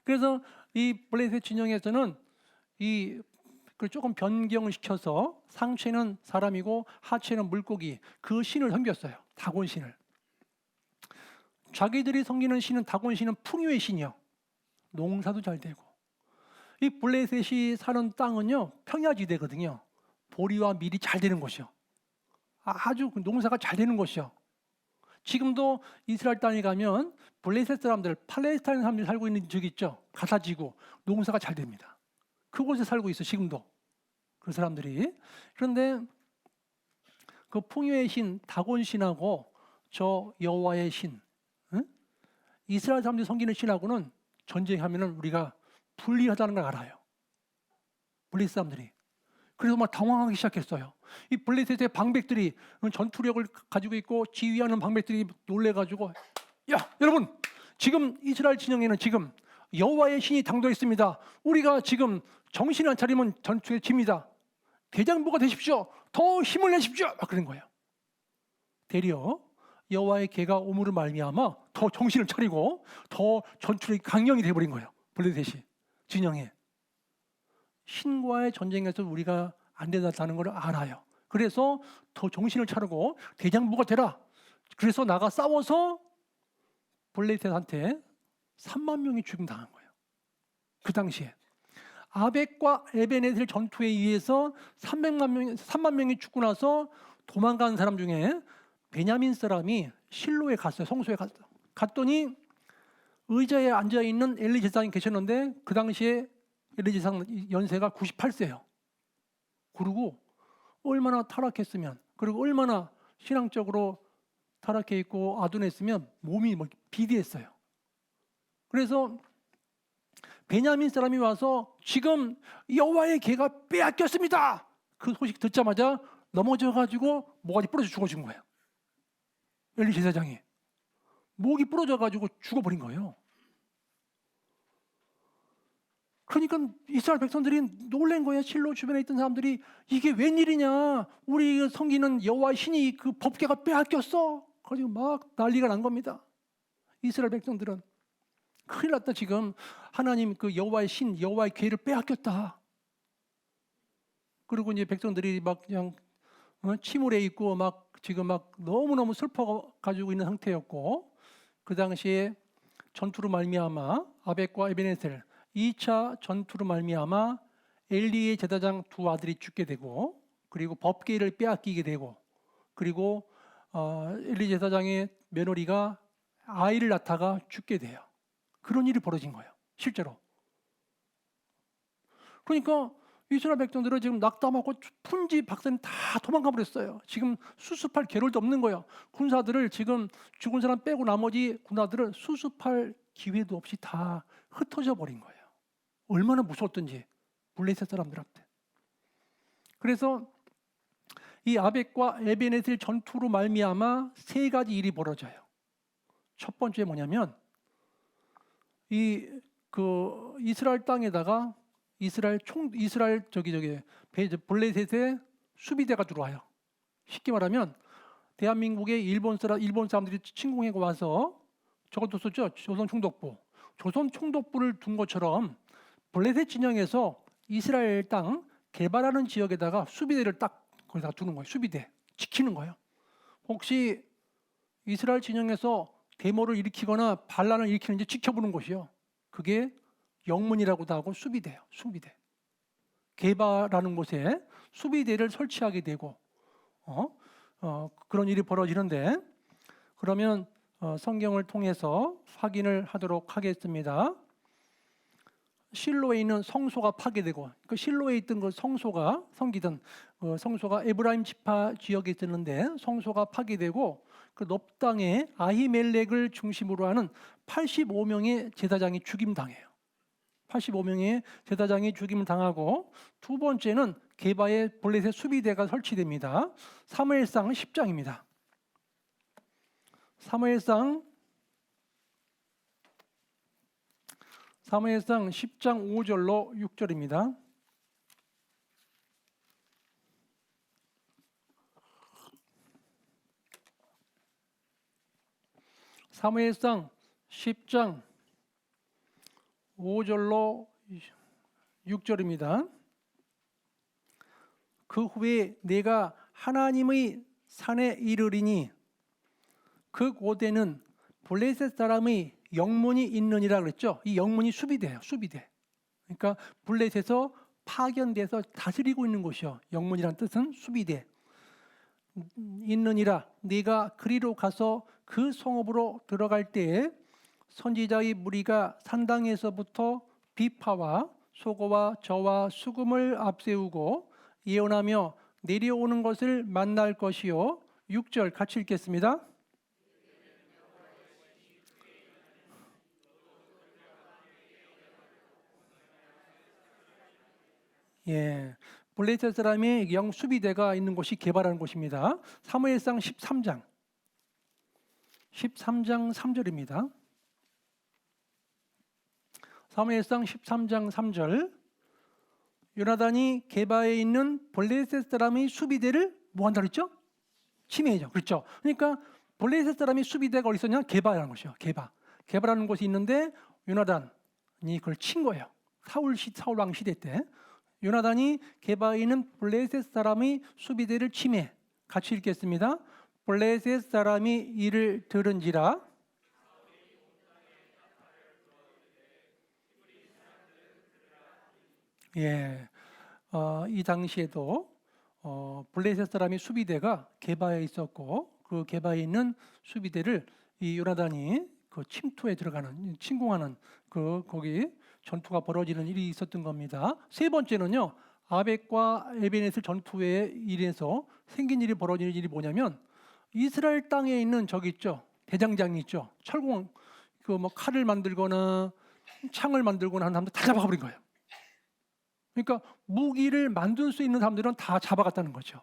그래서 이 블레셋 진영에서는 그 조금 변경을 시켜서 상체는 사람이고 하체는 물고기, 그 신을 섬겼어요. 다곤신을. 자기들이 섬기는 신은, 다곤신은 풍요의 신이요. 농사도 잘 되고. 이 블레셋이 사는 땅은요, 평야지대거든요. 보리와 밀이 잘 되는 곳이요. 아주 농사가 잘 되는 곳이요. 지금도 이스라엘 땅에 가면 블레셋 사람들, 팔레스타인 사람들이 살고 있는 지역 있죠. 가사지구, 농사가 잘 됩니다. 그곳에 살고 있어 지금도 그 사람들이. 그런데 그 풍요의 신 다곤신하고 저 여호와의 신, 이스라엘 사람들이 섬기는 신하고는 전쟁하면은 우리가 불리하다는 걸 알아요. 블레셋 사람들이. 그래서 막 당황하기 시작했어요. 이 블레셋의 방백들이, 전투력을 가지고 있고 지휘하는 방백들이 놀래가지고, 야 여러분, 지금 이스라엘 진영에는 지금 여호와의 신이 당도해 있습니다. 우리가 지금 정신 안 차리면 전투에 집니다. 대장부가 되십시오. 더 힘을 내십시오. 막 그런 거예요. 되려 여호와의 궤가 오므로 말미암아 더 정신을 차리고 더 전투력이 강령이 돼버린 거예요. 블레셋이 진영에. 신과의 전쟁에서 우리가 안 된다는 걸 알아요. 그래서 더 정신을 차리고 대장부가 되라. 그래서 나가 싸워서 블레셋한테 3만 명이 죽임당한 거예요. 그 당시에 아벡과 에베네셀 전투에 의해서 3만 명이 죽고 나서 도망간 사람 중에 베냐민 사람이 실로에 갔어요. 성소에 갔더니 의자에 앉아있는 엘리 제사장이 계셨는데, 그 당시에 엘리 제사장 연세가 98세예요. 그리고 얼마나 타락했으면, 그리고 얼마나 신앙적으로 타락해 있고 아둔했으면 몸이 비대했어요. 그래서 베냐민 사람이 와서 지금 여호와의 개가 빼앗겼습니다. 그 소식 듣자마자 넘어져가지고 모가지 부러져 죽어진 거예요. 엘리 제사장이 목이 부러져가지고 죽어버린 거예요. 그러니까 이스라엘 백성들이 놀란 거예요. 실로 주변에 있던 사람들이 이게 웬일이냐? 우리 섬기는 여호와의 신이 그 법궤가 빼앗겼어. 그래가지고 막 난리가 난 겁니다. 이스라엘 백성들은 큰일 났다. 지금 하나님 그 여호와의 신, 여호와의 궤를 빼앗겼다. 그리고 이제 백성들이 막 그냥 침울해 있고 막 지금 막 너무너무 슬퍼 가지고 있는 상태였고, 그 당시에 전투로 말미암아 아벡과 에베네셀 2차 전투로 말미암아 엘리의 제사장 두 아들이 죽게 되고, 그리고 법궤를 빼앗기게 되고, 그리고 엘리 제사장의 며느리가 아이를 낳다가 죽게 돼요. 그런 일이 벌어진 거예요, 실제로. 그러니까 이스라엘 백성들은 지금 낙담하고 품지 박사님 다 도망가 버렸어요. 지금 수습할 겨를도 없는 거예요. 군사들을 지금 죽은 사람 빼고 나머지 군사들을 수습할 기회도 없이 다 흩어져 버린 거예요. 얼마나 무서웠던지 블레셋 사람들한테. 그래서 이 아벡과 에베네셀 전투로 말미암아 세 가지 일이 벌어져요. 첫 번째 뭐냐면 이스라엘 땅에다가 블레셋의 수비대가 들어와요. 쉽게 말하면 대한민국의 일본 사람들이 침공해 와서 저것도 썼죠. 조선 총독부를 둔 것처럼 블레셋 진영에서 이스라엘 땅 개발하는 지역에다가 수비대를 딱 거기다가 두는 거예요. 수비대 지키는 거예요. 혹시 이스라엘 진영에서 데모를 일으키거나 반란을 일으키는지 지켜보는 곳이요. 그게 영문이라고도 하고 수비대예요. 수비대. 개발하는 곳에 수비대를 설치하게 되고 그런 일이 벌어지는데, 그러면 성경을 통해서 확인을 하도록 하겠습니다. 실로에 있는 성소가 파괴되고, 그 실로에 있던 그 성소가 성소가 에브라임 지파 지역에 있었는데 성소가 파괴되고, 그 높 땅에 아히멜렉을 중심으로 하는 85명의 제사장이 죽임당해요. 85명의 제사장이 죽임을 당하고, 두 번째는 게바에 블레셋 수비대가 설치됩니다. 사무엘상 10장입니다. 사무엘상 10장 5절로 6절입니다. 사무엘상 10장 5절로 6절입니다. 그 후에 내가 하나님의 산에 이르리니 그 곳에는 블레셋 사람의 영문이 있느니라 그랬죠. 이 영문이 수비대예요. 수비대. 그러니까 블레셋에서 파견돼서 다스리고 있는 곳이요. 영문이란 뜻은 수비대. 있느니라. 네가 그리로 가서 그 성읍으로 들어갈 때에 선지자의 무리가 산당에서부터 비파와 소고와 저와 수금을 앞세우고 예언하며 내려오는 것을 만날 것이요. 6절 같이 읽겠습니다. 예, 블레셋 사람의 영 수비대가 있는 곳이 개발하는 곳입니다. 사무엘상 13장 3절입니다. 사무엘상 13장 3절. 요나단이 게바에 있는 블레셋 사람의 수비대를 뭐 한다 그랬죠? 침해죠. 그렇죠. 그러니까 블레셋 사람의 수비대가 어디 있었냐? 게바라는 곳이요. 게바라는 곳이 있는데 요나단이 그걸 친 거예요. 사울 왕 시대 때 요나단이 게바에 있는 블레셋 사람의 수비대를 침해. 같이 읽겠습니다. 블레셋 사람이 이를 들은지라. 예, 이 당시에도 블레셋 사람이 수비대가 게바에 있었고, 그 게바에 있는 수비대를 이 요나단이 그 침공하는 거기 전투가 벌어지는 일이 있었던 겁니다. 세 번째는요, 아벡과 에베네셀 전투에 일에서 생긴 일이 벌어지는 일이 뭐냐면, 이스라엘 땅에 있는 저기 있죠, 대장장이 있죠, 철공 그 뭐 칼을 만들거나 창을 만들고 한 사람들 다 잡아버린 거예요. 그러니까 무기를 만들 수 있는 사람들은 다 잡아갔다는 거죠.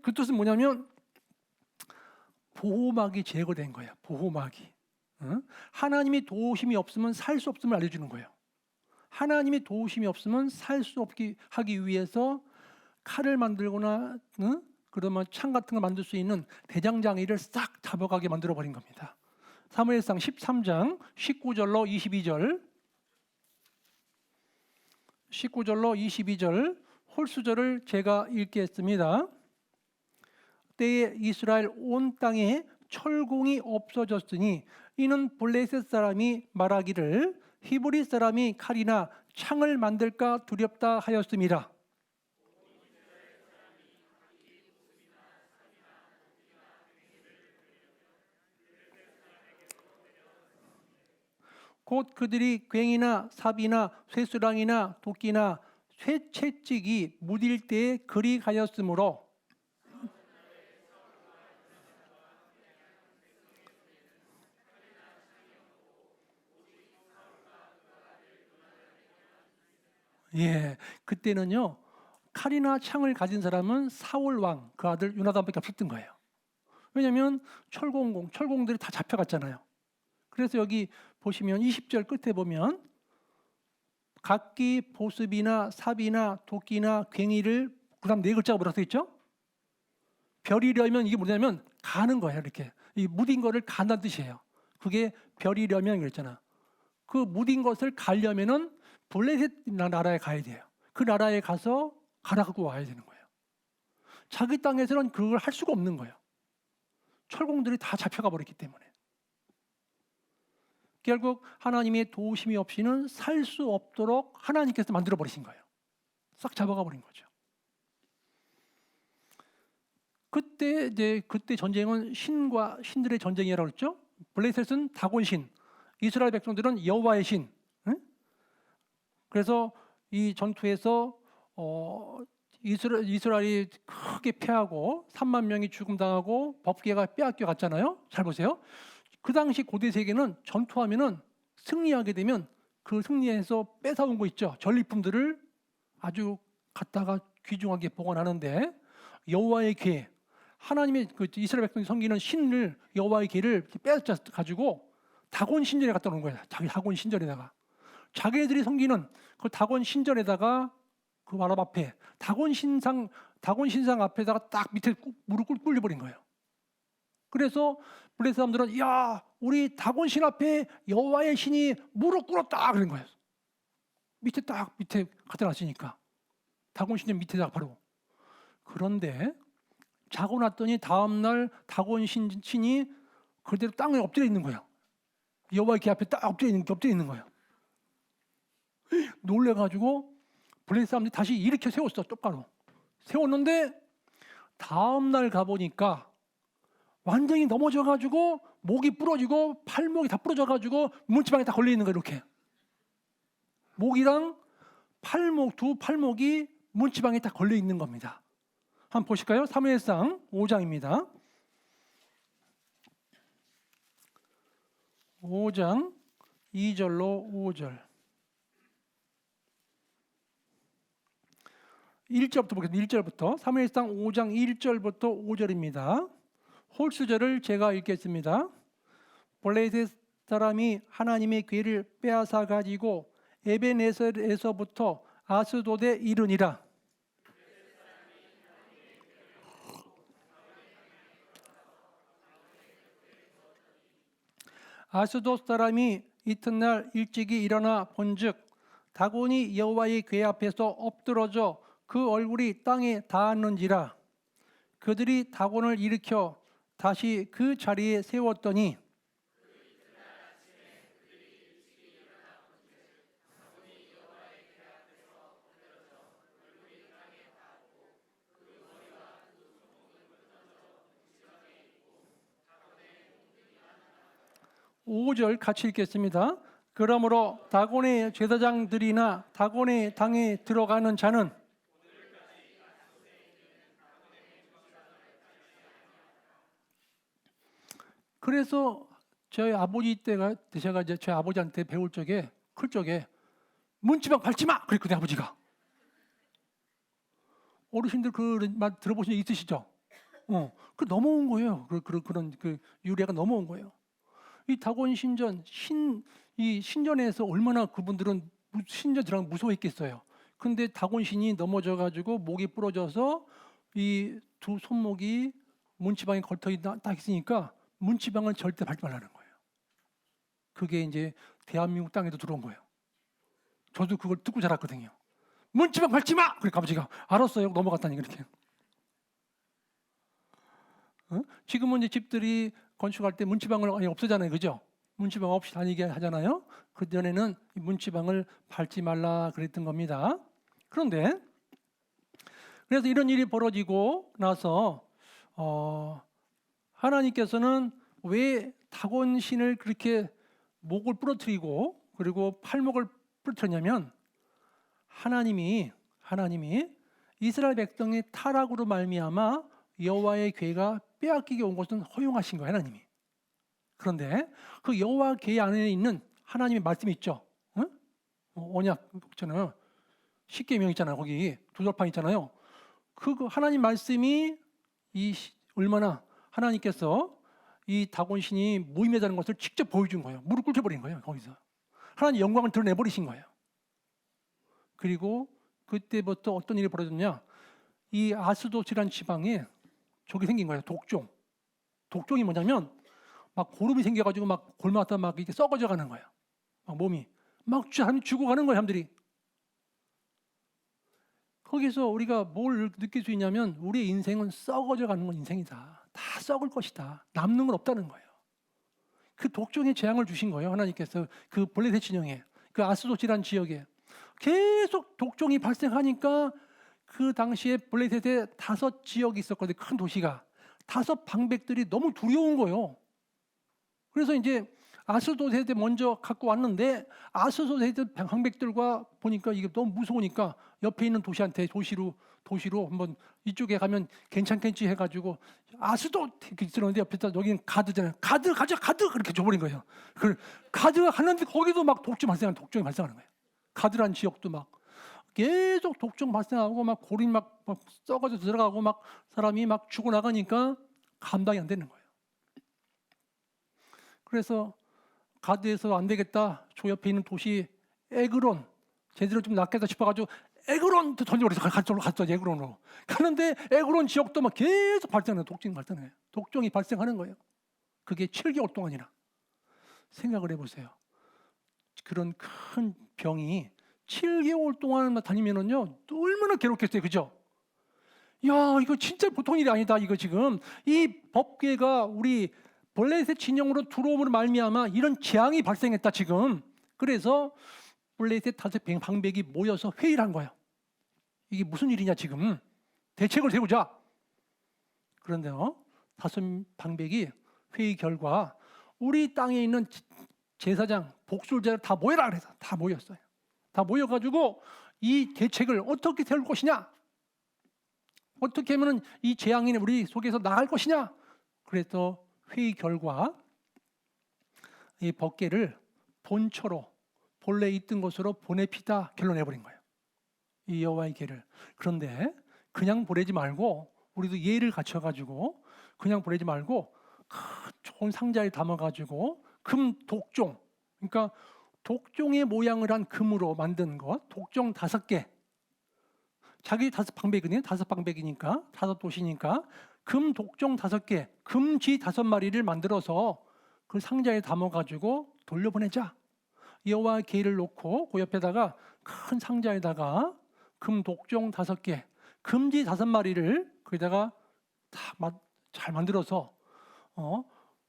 그 뜻은 뭐냐면 보호막이 제거된 거예요. 보호막이. 하나님이 도우심이 없으면 살 수 없음을 알려주는 거예요. 하나님이 도우심이 없으면 살 수 없게 하기 위해서 칼을 만들거나 그러면 창 같은 걸 만들 수 있는 대장장이를 싹 잡아가게 만들어버린 겁니다. 사무엘상 13장 19절로 22절 19절로 22절 홀수절을 제가 읽겠습니다. 때에 이스라엘 온 땅에 철공이 없어졌으니 이는 블레셋 사람이 말하기를 히브리 사람이 칼이나 창을 만들까 두렵다 하였음이라. 곧 그들이 괭이나 삽이나 쇠수랑이나 도끼나 쇠채찍이 무딜 때에 그리 가였으므로 그때는요 칼이나 창을 가진 사람은 사울 왕 그 아들 요나단밖에 없었던 거예요. 왜냐하면 철공들이 다 잡혀갔잖아요. 그래서 여기 보시면 20절 끝에 보면 각기 보습이나 삽이나 도끼나 괭이를 그다음 네 글자가 뭐라고 써 있죠? 별이려면 이게 뭐냐면 가는 거예요. 이렇게 이 무딘 거를 간다는 뜻이에요. 그게 별이려면 그랬잖아. 그 무딘 것을 가려면은 블레셋 나라에 가야 돼요. 그 나라에 가서 가라고 와야 되는 거예요. 자기 땅에서는 그걸 할 수가 없는 거예요. 철공들이 다 잡혀가 버렸기 때문에. 결국 하나님의 도우심이 없이는 살 수 없도록 하나님께서 만들어 버리신 거예요. 싹 잡아가 버린 거죠. 그때 전쟁은 신과 신들의 전쟁이라고 했죠. 블레셋은 다곤신, 이스라엘 백성들은 여호와의 신. 그래서 이 전투에서 이스라엘이 크게 패하고 3만 명이 죽음당하고 법궤가 빼앗겨 갔잖아요. 잘 보세요. 그 당시 고대 세계는 전투하면은 승리하게 되면 그 승리에서 뺏어온 거 있죠. 전리품들을 아주 갖다가 귀중하게 보관하는데 여호와의 궤, 하나님의 그 이스라엘 백성이 섬기는 신을 여호와의 궤를 빼앗아 가지고 다곤 신전에 갖다 놓은 거예요. 자기 다곤 신전에다가 자기네들이 섬기는 그 다곤 신전에다가 그 바로 앞에 다곤 신상 앞에다가 딱 밑에 무릎 꿇려버린 거예요. 그래서 블레셋 사람들은 야 우리 다곤 신 앞에 여호와의 신이 무릎 꿇었다 그런 거예요. 밑에 갖다 놨으니까 다곤 신전 밑에다가 바로. 그런데 자고 났더니 다음날 다곤 신이 그대로 땅에 엎드려 있는 거예요. 여호와의 궤 앞에 딱 엎드려 있는 거예요. 놀래가지고 블레셋 사람들이 다시 일으켜 세웠어. 똑바로 세웠는데 다음날 가보니까 완전히 넘어져가지고 목이 부러지고 팔목이 다 부러져가지고 문지방에 다 걸려있는 거예요. 이렇게 목이랑 두 팔목이 문지방에 다 걸려있는 겁니다. 한번 보실까요? 사무엘상 5장입니다. 5장 2절로 5절 1절부터 보겠습니다. 1절부터 사무엘상 5장 1절부터 5절입니다. 홀수절을 제가 읽겠습니다. 블레셋 사람이 하나님의 궤를 빼앗아 가지고 에벤에서부터 아스돗에 이르니라. 아스돗 사람이 이튿날 일찍이 일어나 본즉 다곤이 여호와의 궤 앞에서 엎드러져 그 얼굴이 땅에 닿았는지라. 그들이 다곤을 일으켜 다시 그 자리에 세웠더니 (5절) 같이 읽겠습니다. 그러므로 다곤의 제사장들이나 다곤의 당에 들어가는 자는 그래서 저희 아버지 때가 제가 이제 저희 아버지한테 배울 적에 클 적에 문지방 밟지 마 그랬거든요. 아버지가. 어르신들 그 말 들어보신 적 있으시죠? 그 넘어온 거예요. 그런 그 유래가 넘어온 거예요. 이 다곤 신전 이 신전에서 얼마나 그분들은 신전 들어가면 무서워했겠어요. 근데 다곤신이 넘어져 가지고 목이 부러져서 이 두 손목이 문지방에 걸터 딱 있으니까 문지방을 절대 밟지 말라는 거예요. 그게 이제 대한민국 땅에도 들어온 거예요. 저도 그걸 듣고 자랐거든요. 문지방 밟지 마! 그래 아버지가 알았어요. 넘어갔다니 그렇게. 지금은 이제 집들이 건축할 때 문지방을 아예 없애잖아요, 그죠? 문지방 없이 다니게 하잖아요. 그 전에는 문지방을 밟지 말라 그랬던 겁니다. 그런데 그래서 이런 일이 벌어지고 나서 하나님께서는 왜 다곤신을 그렇게 목을 부러뜨리고 그리고 팔목을 부러뜨렸냐면 하나님이 이스라엘 백성의 타락으로 말미암아 여호와의 궤가 빼앗기게 온 것은 허용하신 거예요, 하나님이. 그런데 그 여호와 궤 안에 있는 하나님의 말씀이 있죠. 응? 언약 있잖아요. 십계명 있잖아요. 거기 두절판 있잖아요. 그 하나님 말씀이 얼마나 하나님께서 이 다곤신이 무임하다는 것을 직접 보여준 거예요. 무릎 꿇혀버린 거예요. 거기서 하나님 영광을 드러내버리신 거예요. 그리고 그때부터 어떤 일이 벌어졌냐? 이 아스돗이라는 지방에 저기 생긴 거예요. 독종이 뭐냐면 막 고름이 생겨가지고 막 골마다 막 이렇게 썩어져 가는 거예요. 막 몸이 막 죽어가는 거예요, 사람들이. 거기서 우리가 뭘 느낄 수 있냐면 우리의 인생은 썩어져 가는 건 인생이다. 다 썩을 것이다. 남는 건 없다는 거예요. 그 독종의 재앙을 주신 거예요, 하나님께서. 그 블레셋 진영에, 그 아스돗이라는 지역에 계속 독종이 발생하니까 그 당시에 블레셋에 5지역이 있었거든요. 큰 도시가. 5 방백들이 너무 두려운 거예요. 그래서 이제 아스돗에 먼저 갖고 왔는데 아스돗에 방백들과 보니까 이게 너무 무서우니까 옆에 있는 도시로 한번 이쪽에 가면 괜찮겠지 해가지고 아스돗 이렇게 들었는데 옆에다 여기는 가드잖아요. 가드 그렇게 줘버린 거예요. 그 가드가 갔는데 거기도 막 독종이 발생하는 거예요. 가드란 지역도 막 계속 독종 발생하고 막 고리 막 썩어져 들어가고 막 사람이 막 죽어나가니까 감당이 안 되는 거예요. 그래서 가드에서 안 되겠다. 저 옆에 있는 도시 에그론 제대로 좀 낫겠다 싶어가지고 에그론 던져버려서 갔죠. 에그론으로 가는데 에그론 지역도 막 계속 독종이 발생하는 거예요. 그게 7개월 동안이나. 생각을 해보세요. 그런 큰 병이 7개월 동안 다니면은요 얼마나 괴롭겠어요, 그죠? 야, 이거 진짜 보통 일이 아니다. 이거 지금 이 법궤가 우리 블레셋 진영으로 들어옴으로 말미암아 이런 재앙이 발생했다 지금. 그래서 블레셋 5 방백이 모여서 회의를 한 거예요. 이게 무슨 일이냐 지금. 대책을 세우자. 그런데요 5 방백이 회의 결과 우리 땅에 있는 제사장, 복술제를 다 모여라 그래서 다 모였어요. 다 모여가지고 이 대책을 어떻게 세울 것이냐, 어떻게 하면 이 재앙이 우리 속에서 나갈 것이냐. 그래서 회의 결과 이 법궤를 본처로 본래 있던 곳으로 보내피다 결론내버린 거예요. 이 여호와의 궤를. 그런데 그냥 보내지 말고 우리도 예를 갖춰가지고 그냥 보내지 말고 큰 좋은 상자에 담아가지고 금 독종, 그러니까 독종의 모양을 한 금으로 만든 것, 독종 5개. 자기 5 방백이네요. 5 방백이니까 5 도시니까 금 독종 5개, 금쥐 5마리를 만들어서 그 상자에 담아가지고 돌려보내자. 여호와 궤를 놓고 그 옆에다가 큰 상자에다가 금 독종 5개, 금쥐 5마리를 거기다가 잘 만들어서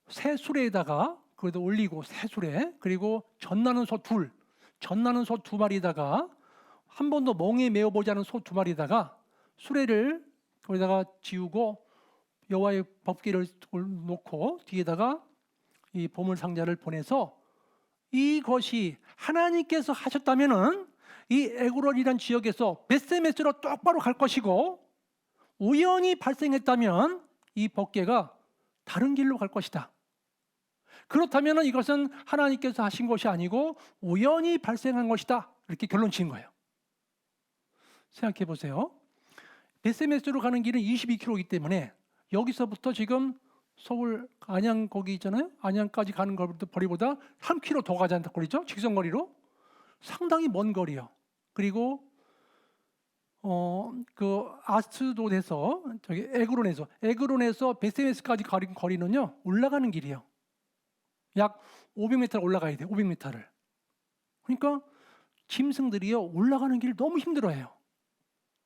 새 수레에다가 거기다 올리고 새 수레, 그리고 젖나는 소 2마리에다가 한 번도 멍에 메어보지 않은 소 2마리에다가 수레를 거기다가 지우고 여호와의 법궤를 놓고 뒤에다가 이 보물 상자를 보내서 이것이 하나님께서 하셨다면은 이 에그론이라는 지역에서 벳세메스로 똑바로 갈 것이고 우연히 발생했다면 이 법궤가 다른 길로 갈 것이다. 그렇다면 이것은 하나님께서 하신 것이 아니고 우연히 발생한 것이다. 이렇게 결론 지은 거예요. 생각해 보세요. 베세메스로 가는 길은 22km이기 때문에 여기서부터 지금 서울 안양 거기 있잖아요. 안양까지 가는 거리보다 3km 더 가지 않다 그러죠. 직선거리로 상당히 먼 거리요. 그리고 그 아스도에서 저기 에그론에서 베세메스까지 가는 거리는요 올라가는 길이에요. 약 500m를 올라가야 돼요. 500m를. 그러니까 짐승들이요 올라가는 길 너무 힘들어해요.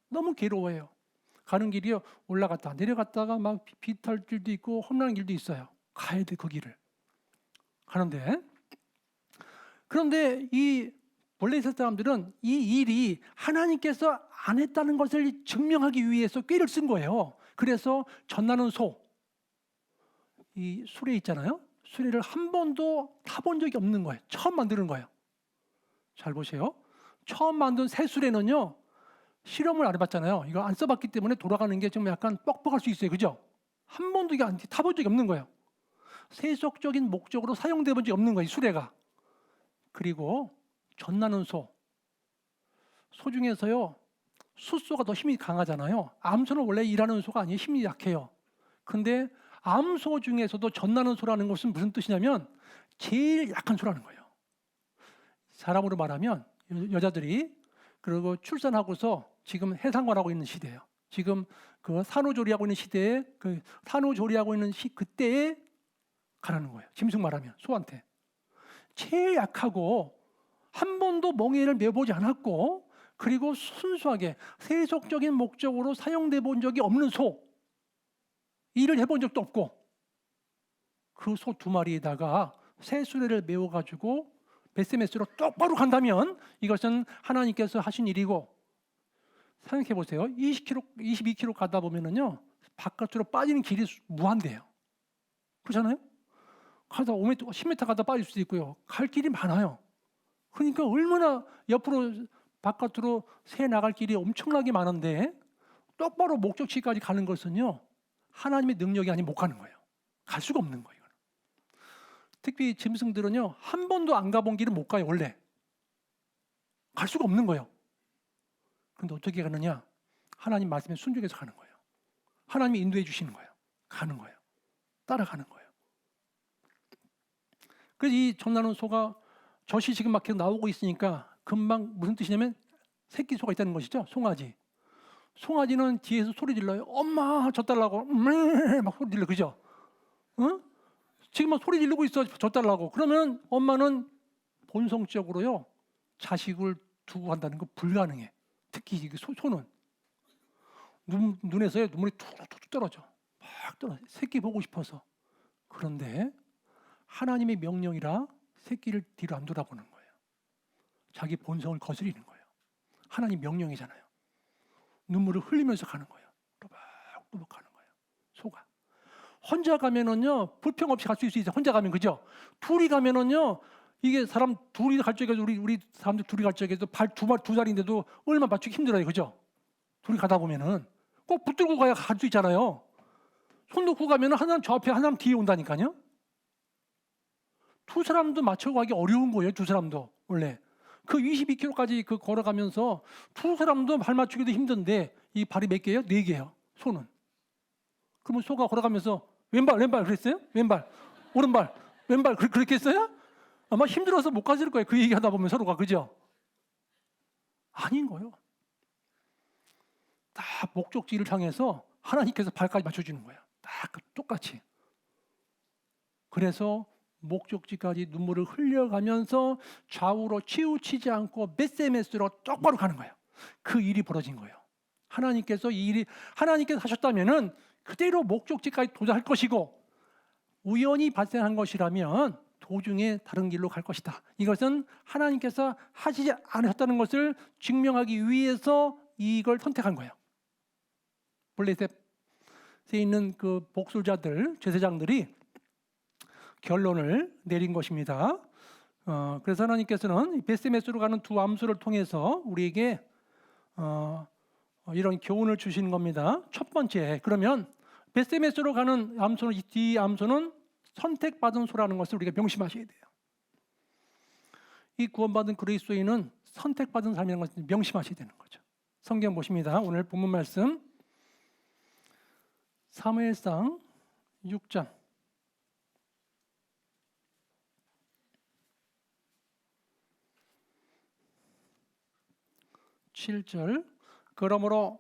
너무 괴로워해요. 가는 길이요 올라갔다 내려갔다가 막 비탈 길도 있고 험난한 길도 있어요. 가야 돼 그 길을. 가는데 그런데 이 블레셋 사람들은 이 일이 하나님께서 안 했다는 것을 증명하기 위해서 꾀를 쓴 거예요. 그래서 전나는 소, 이 수레 있잖아요. 수레를 한 번도 타본 적이 없는 거예요. 처음 만드는 거예요. 잘 보세요. 처음 만든 새 수레는요 실험을 안 해봤잖아요. 이거 안 써봤기 때문에 돌아가는 게 좀 약간 뻑뻑할 수 있어요. 그죠? 한 번도 이게 타본 적이 없는 거예요. 세속적인 목적으로 사용돼 본 적이 없는 거예요. 이 수레가. 그리고 전나는 소 중에서요 숫소가 더 힘이 강하잖아요. 암소는 원래 일하는 소가 아니에요. 힘이 약해요. 근데 암소 중에서도 전나는 소라는 것은 무슨 뜻이냐면 제일 약한 소라는 거예요. 사람으로 말하면 여자들이 그리고 출산하고서 지금 해상관하고 있는 시대예요. 지금 그 산후조리하고 있는 시대에 그 산후조리하고 있는 그때에 가라는 거예요. 짐승 말하면 소한테 제일 약하고 한 번도 멍에를 메보지 않았고 그리고 순수하게 세속적인 목적으로 사용돼 본 적이 없는 소, 일을 해본 적도 없고 그 소 2마리에다가 새 수레를 메워가지고 베세메스로 똑바로 간다면 이것은 하나님께서 하신 일이고 생각해 보세요. 22km 가다 보면은요 바깥으로 빠지는 길이 무한대요. 그렇잖아요? 가다 5m, 10m 가다 빠질 수도 있고요. 갈 길이 많아요. 그러니까 얼마나 옆으로 바깥으로 새 나갈 길이 엄청나게 많은데 똑바로 목적지까지 가는 것은요 하나님의 능력이 아니면 못 가는 거예요. 갈 수가 없는 거예요. 특히 짐승들은요 한 번도 안 가본 길은 못 가요. 원래 갈 수가 없는 거예요. 그런데 어떻게 가느냐? 하나님 말씀에 순종해서 가는 거예요. 하나님이 인도해 주시는 거예요. 가는 거예요. 따라가는 거예요. 그래서 이 전나는 소가 젖이 지금 막 계속 나오고 있으니까 금방 무슨 뜻이냐면 새끼 소가 있다는 것이죠. 송아지. 송아지는 뒤에서 소리 질러요. 엄마 젖 달라고 막 소리 질러. 그죠? 응? 지금 막 소리 지르고 있어. 젖 달라고. 그러면 엄마는 본성적으로요 자식을 두고 간다는 거 불가능해. 특히 소는 눈에서 눈물이 툭툭 떨어져. 막 떨어져. 새끼 보고 싶어서. 그런데 하나님의 명령이라 새끼를 뒤로 안 돌아보는 거예요. 자기 본성을 거스리는 거예요. 하나님 명령이잖아요. 눈물을 흘리면서 가는 거예요. 또박또박 가는 거예요. 소가. 혼자 가면은요 불평 없이 갈 수 있어요. 혼자 가면 그죠? 둘이 가면은요 이게 사람 둘이 갈 적에도 우리 사람들 둘이 갈 적에도 발 두 다리인데도 얼마 맞추기 힘들어요. 그죠? 둘이 가다 보면은 꼭 붙들고 가야 갈 수 있잖아요. 손 놓고 가면은 한 사람 저 앞에 한 사람 뒤에 온다니까요. 두 사람도 맞춰가기 어려운 거예요. 두 사람도 원래 그 22km까지 그 걸어가면서 두 사람도 발 맞추기도 힘든데 이 발이 몇 개예요? 4개예요. 소는. 그러면 소가 걸어가면서 왼발 그랬어요? 왼발 오른발 왼발 그렇게 했어요? 아마 힘들어서 못 갔을 거예요. 그 얘기하다 보면 서로가 그죠? 아닌 거예요. 다 목적지를 향해서 하나님께서 발까지 맞춰주는 거예요. 딱 똑같이. 그래서 목적지까지 눈물을 흘려가면서 좌우로 치우치지 않고 베세메스로 똑바로 가는 거예요. 그 일이 벌어진 거예요. 하나님께서 이 일이 하나님께서 하셨다면은 그대로 목적지까지 도달할 것이고 우연히 발생한 것이라면 도중에 다른 길로 갈 것이다. 이것은 하나님께서 하시지 않으셨다는 것을 증명하기 위해서 이걸 선택한 거예요. 블레셋에 있는 그 복술자들, 제사장들이 결론을 내린 것입니다. 그래서 하나님께서는 베세메스로 가는 두 암소를 통해서 우리에게 이런 교훈을 주시는 겁니다. 첫 번째, 그러면 베세메스로 가는 암소는 이 뒤 암소는 선택받은 소라는 것을 우리가 명심하셔야 돼요. 이 구원받은 그리스도인은 선택받은 삶이라는 것을 명심하셔야 되는 거죠. 성경 보십니다. 오늘 본문 말씀 사무엘상 6장 7절 그러므로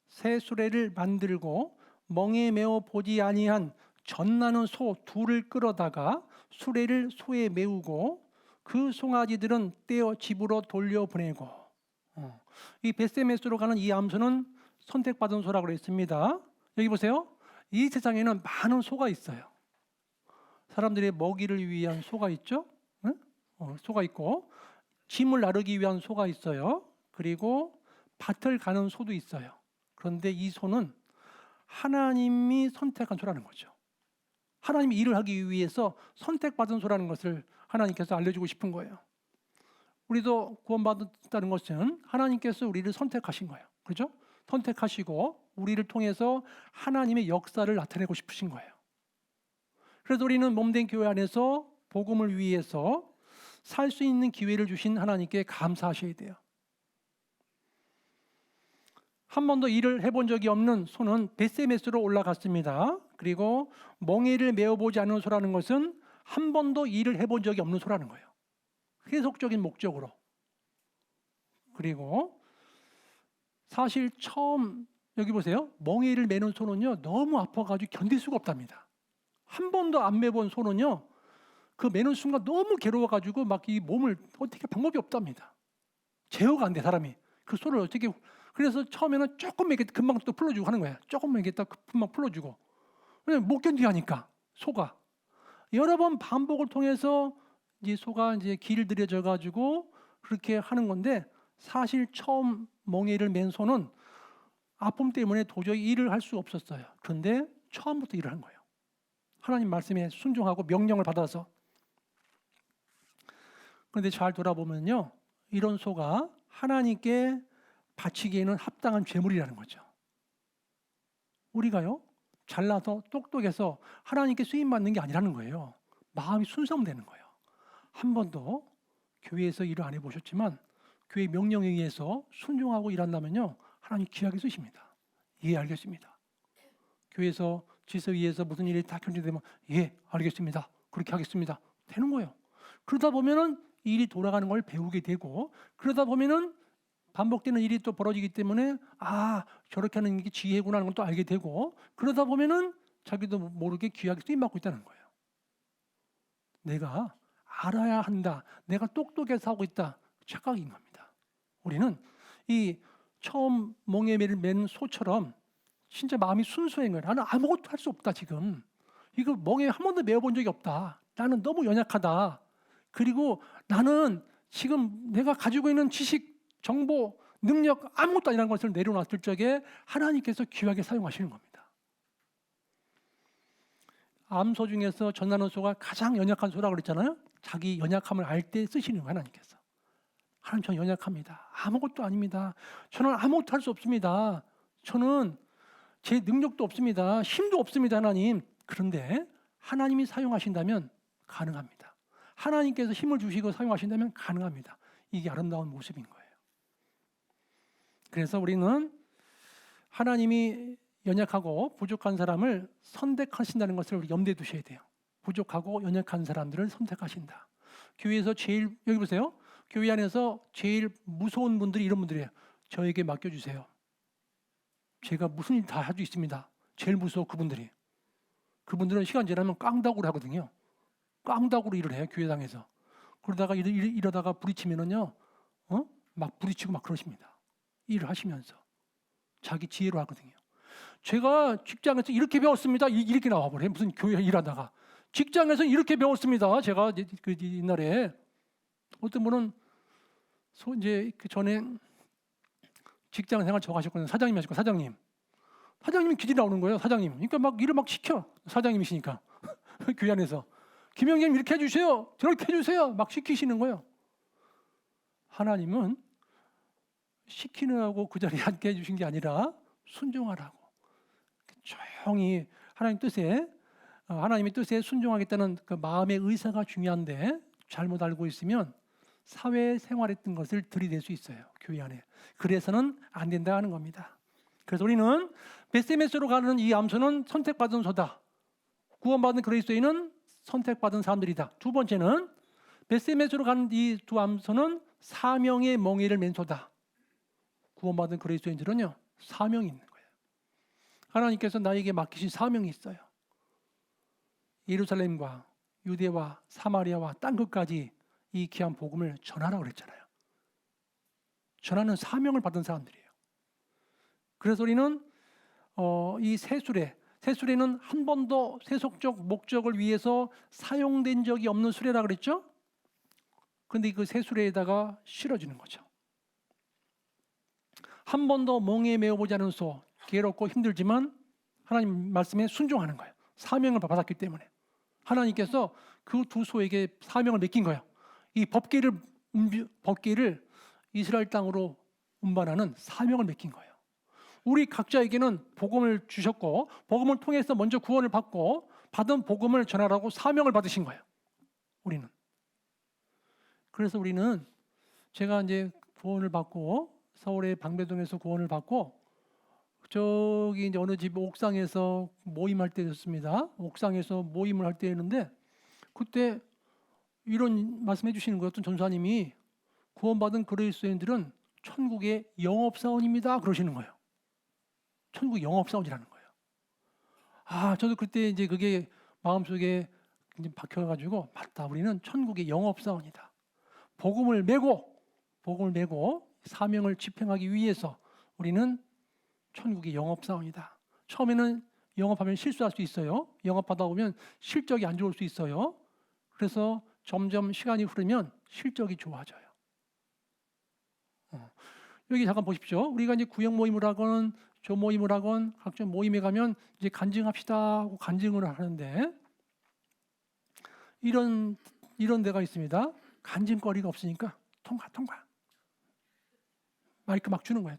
새 수레를 만들고 멍에 메어 보지 아니한 젖나는 소 둘을 끌어다가 수레를 소에 메우고 그 송아지들은 떼어 집으로 돌려보내고. 이 벳세메스로 가는 이 암소는 선택받은 소라고 했습니다. 여기 보세요. 이 세상에는 많은 소가 있어요. 사람들의 먹이를 위한 소가 있죠. 소가 있고 짐을 나르기 위한 소가 있어요. 그리고 밭을 가는 소도 있어요. 그런데 이 소는 하나님이 선택한 소라는 거죠. 하나님이 일을 하기 위해서 선택받은 소라는 것을 하나님께서 알려주고 싶은 거예요. 우리도 구원받았다는 것은 하나님께서 우리를 선택하신 거예요. 그렇죠? 선택하시고 우리를 통해서 하나님의 역사를 나타내고 싶으신 거예요. 그래서 우리는 몸된 교회 안에서 복음을 위해서 살 수 있는 기회를 주신 하나님께 감사하셔야 돼요. 한 번도 일을 해본 적이 없는 소는 벳세메스로 올라갔습니다. 그리고 멍에를 메어보지 않은 소라는 것은 한 번도 일을 해본 적이 없는 소라는 거예요. 해석적인 목적으로. 그리고 사실 처음 여기 보세요. 멍에를 메는 소는요 너무 아파가지고 견딜 수가 없답니다. 한 번도 안 메본 소는요 그 메는 순간 너무 괴로워가지고 막 이 몸을 어떻게 방법이 없답니다. 제어가 안 돼 사람이. 그 소를 어떻게. 그래서 처음에는 조금 매겠다 금방 또 풀어주고 하는 거예요. 조금 매겠다 금방 풀어주고. 왜냐면 못 견디하니까 소가. 여러 번 반복을 통해서 이제 소가 이제 길들여져 가지고 그렇게 하는 건데 사실 처음 멍에를 맨 소는 아픔 때문에 도저히 일을 할 수 없었어요. 그런데 처음부터 일을 한 거예요. 하나님 말씀에 순종하고 명령을 받아서. 그런데 잘 돌아보면요, 이런 소가 하나님께 바치기에는 합당한 죄물이라는 거죠. 우리가요, 잘나서 똑똑해서 하나님께 쓰임받는 게 아니라는 거예요. 마음이 순성되는 거예요. 한 번도 교회에서 일을 안 해보셨지만 교회 명령에 의해서 순종하고 일한다면요, 하나님 귀하게 쓰십니다. 예, 알겠습니다. 교회에서 지서위에서 무슨 일이 다 결정되면 예, 알겠습니다. 그렇게 하겠습니다. 되는 거예요. 그러다 보면은 일이 돌아가는 걸 배우게 되고, 그러다 보면은 반복되는 일이 또 벌어지기 때문에 아, 저렇게 하는 게 지혜구나 하는 걸 또 알게 되고, 그러다 보면은 자기도 모르게 귀하게 쓰임받고 있다는 거예요. 내가 알아야 한다. 내가 똑똑해서 하고 있다. 착각인 겁니다. 우리는 이 처음 멍에를 맨 소처럼 진짜 마음이 순수한 거예요. 나는 아무것도 할 수 없다 지금. 이거 멍에 한 번도 메어본 적이 없다. 나는 너무 연약하다. 그리고 나는 지금 내가 가지고 있는 지식, 정보, 능력 아무것도 아니라는 것을 내려놨을 적에 하나님께서 귀하게 사용하시는 겁니다. 암소 중에서 젖나는 소가 가장 연약한 소라고 그랬잖아요. 자기 연약함을 알 때 쓰시는 거예요, 하나님께서. 하나님, 저는 연약합니다. 아무것도 아닙니다. 저는 아무것도 할 수 없습니다. 저는 제 능력도 없습니다. 힘도 없습니다, 하나님. 그런데 하나님이 사용하신다면 가능합니다. 하나님께서 힘을 주시고 사용하신다면 가능합니다. 이게 아름다운 모습인 거예요. 그래서 우리는 하나님이 연약하고 부족한 사람을 선택하신다는 것을 우리 염두에 두셔야 돼요. 부족하고 연약한 사람들을 선택하신다. 교회에서 제일, 여기 보세요. 교회 안에서 제일 무서운 분들이 이런 분들이에요. 저에게 맡겨주세요. 제가 무슨 일 다 할 수 있습니다. 제일 무서워 그분들이. 그분들은 시간 지나면 깡다구를 하거든요. 깡다구로 일을 해요, 교회당에서. 그러다가 이러다가 부딪히면은요, 막 부딪히고 막 그러십니다. 일을 하시면서 자기 지혜로 하거든요. 제가 직장에서 이렇게 배웠습니다. 이렇게 나와버려요. 무슨 교회 일하다가 직장에서 이렇게 배웠습니다. 제가 그 옛날에 어떤 분은 이제 그 전에 직장 생활 저 하셨거든요. 사장님 하셨고 사장님이 기지 나오는 거예요. 사장님. 그러니까 막 일을 막 시켜. 사장님이시니까 교회 안에서 김영재님 이렇게 해주세요. 저렇게 해주세요. 막 시키시는 거예요. 하나님은 시키느라고 그 자리에 앉게 해주신 게 아니라 순종하라고 조용히 하나님 뜻에 하나님의 뜻에 순종하겠다는 그 마음의 의사가 중요한데 잘못 알고 있으면 사회 생활했던 것을 들이댈 수 있어요. 교회 안에. 그래서는 안 된다 하는 겁니다. 그래서 우리는 베세메스로 가는 이 암소는 선택받은 소다. 구원받은 그리스도인은 선택받은 사람들이다. 두 번째는 베세메스로 가는 이 두 암소는 사명의 멍에를 맨 소다. 구원받은 그리스도인들은요, 사명이 있는 거예요. 하나님께서 나에게 맡기신 사명이 있어요. 예루살렘과 유대와 사마리아와 땅 끝까지 이 귀한 복음을 전하라고 그랬잖아요. 전하는 사명을 받은 사람들이에요. 그래서 우리는 이 새수레는 한 번도 세속적 목적을 위해서 사용된 적이 없는 수레라 그랬죠? 근데 그 새수레에다가 실어주는 거죠. 한 번도 멍에 메어보지 않은 소, 괴롭고 힘들지만 하나님 말씀에 순종하는 거예요. 사명을 받았기 때문에. 하나님께서 그 두 소에게 사명을 맡긴 거예요. 이 법궤를 이스라엘 땅으로 운반하는 사명을 맡긴 거예요. 우리 각자에게는 복음을 주셨고 복음을 통해서 먼저 구원을 받고 받은 복음을 전하라고 사명을 받으신 거예요. 우리는. 그래서 우리는 제가 이제 구원을 받고 서울의 방배동에서 구원을 받고 저기 이제 어느 집 옥상에서 모임할 때였습니다. 옥상에서 모임을 할 때였는데 그때 이런 말씀해 주시는 거예요. 어떤 전사님이 구원받은 그리스도인들은 천국의 영업사원입니다. 그러시는 거예요. 천국 영업사원이라는 거예요. 저도 그때 이제 그게 마음속에 이제 박혀가지고 맞다. 우리는 천국의 영업사원이다. 복음을 메고 사명을 집행하기 위해서 우리는 천국의 영업사원이다. 처음에는 영업하면 실수할 수 있어요. 영업하다 보면 실적이 안 좋을 수 있어요. 그래서 점점 시간이 흐르면 실적이 좋아져요. 여기 잠깐 보십시오. 우리가 이제 구역 모임을 하건 조 모임을 하건 각종 모임에 가면 이제 간증합시다 하고 간증을 하는데 이런 데가 있습니다. 간증거리가 없으니까 통과. 마이크 막 주는 거예요.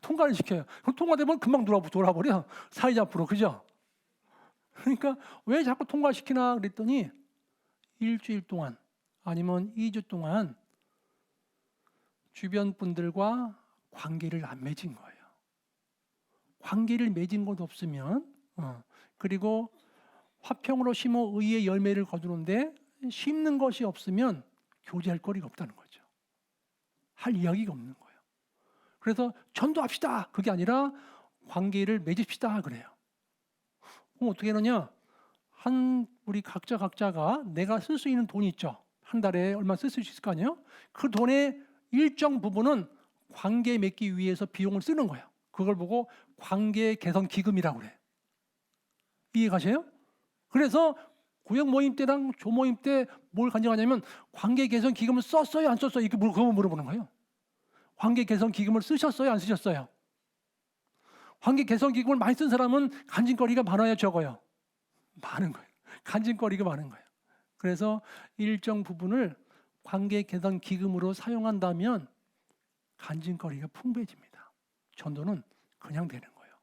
통과를 시켜요. 그럼 통과되면 금방 돌아버려. 사이자 앞으로, 그죠? 그러니까 왜 자꾸 통과시키나 그랬더니 일주일 동안 아니면 2주 동안 주변 분들과 관계를 안 맺은 거예요. 관계를 맺은 것 없으면 그리고 화평으로 심어 의의 열매를 거두는데 심는 것이 없으면 교제할 거리가 없다는 거죠. 할 이야기가 없는 거예요. 그래서 전도합시다. 그게 아니라 관계를 맺읍시다 그래요. 그럼 어떻게 하느냐? 우리 각자가 내가 쓸 수 있는 돈이 있죠. 한 달에 얼마 쓸 수 있을 거 아니에요? 그 돈의 일정 부분은 관계 맺기 위해서 비용을 쓰는 거예요. 그걸 보고 관계 개선 기금이라고 그래요. 이해 가세요? 그래서 구역 모임 때랑 조 모임 때 뭘 간증하냐면 관계 개선 기금을 썼어요, 안 썼어요? 이렇게 그거 물어보는 거예요. 관계 개선 기금을 쓰셨어요, 안 쓰셨어요? 관계 개선 기금을 많이 쓴 사람은 간증거리가 많아요, 적어요? 많은 거예요. 간증거리가 많은 거예요. 그래서 일정 부분을 관계 개선 기금으로 사용한다면 간증거리가 풍부해집니다. 전도는 그냥 되는 거예요.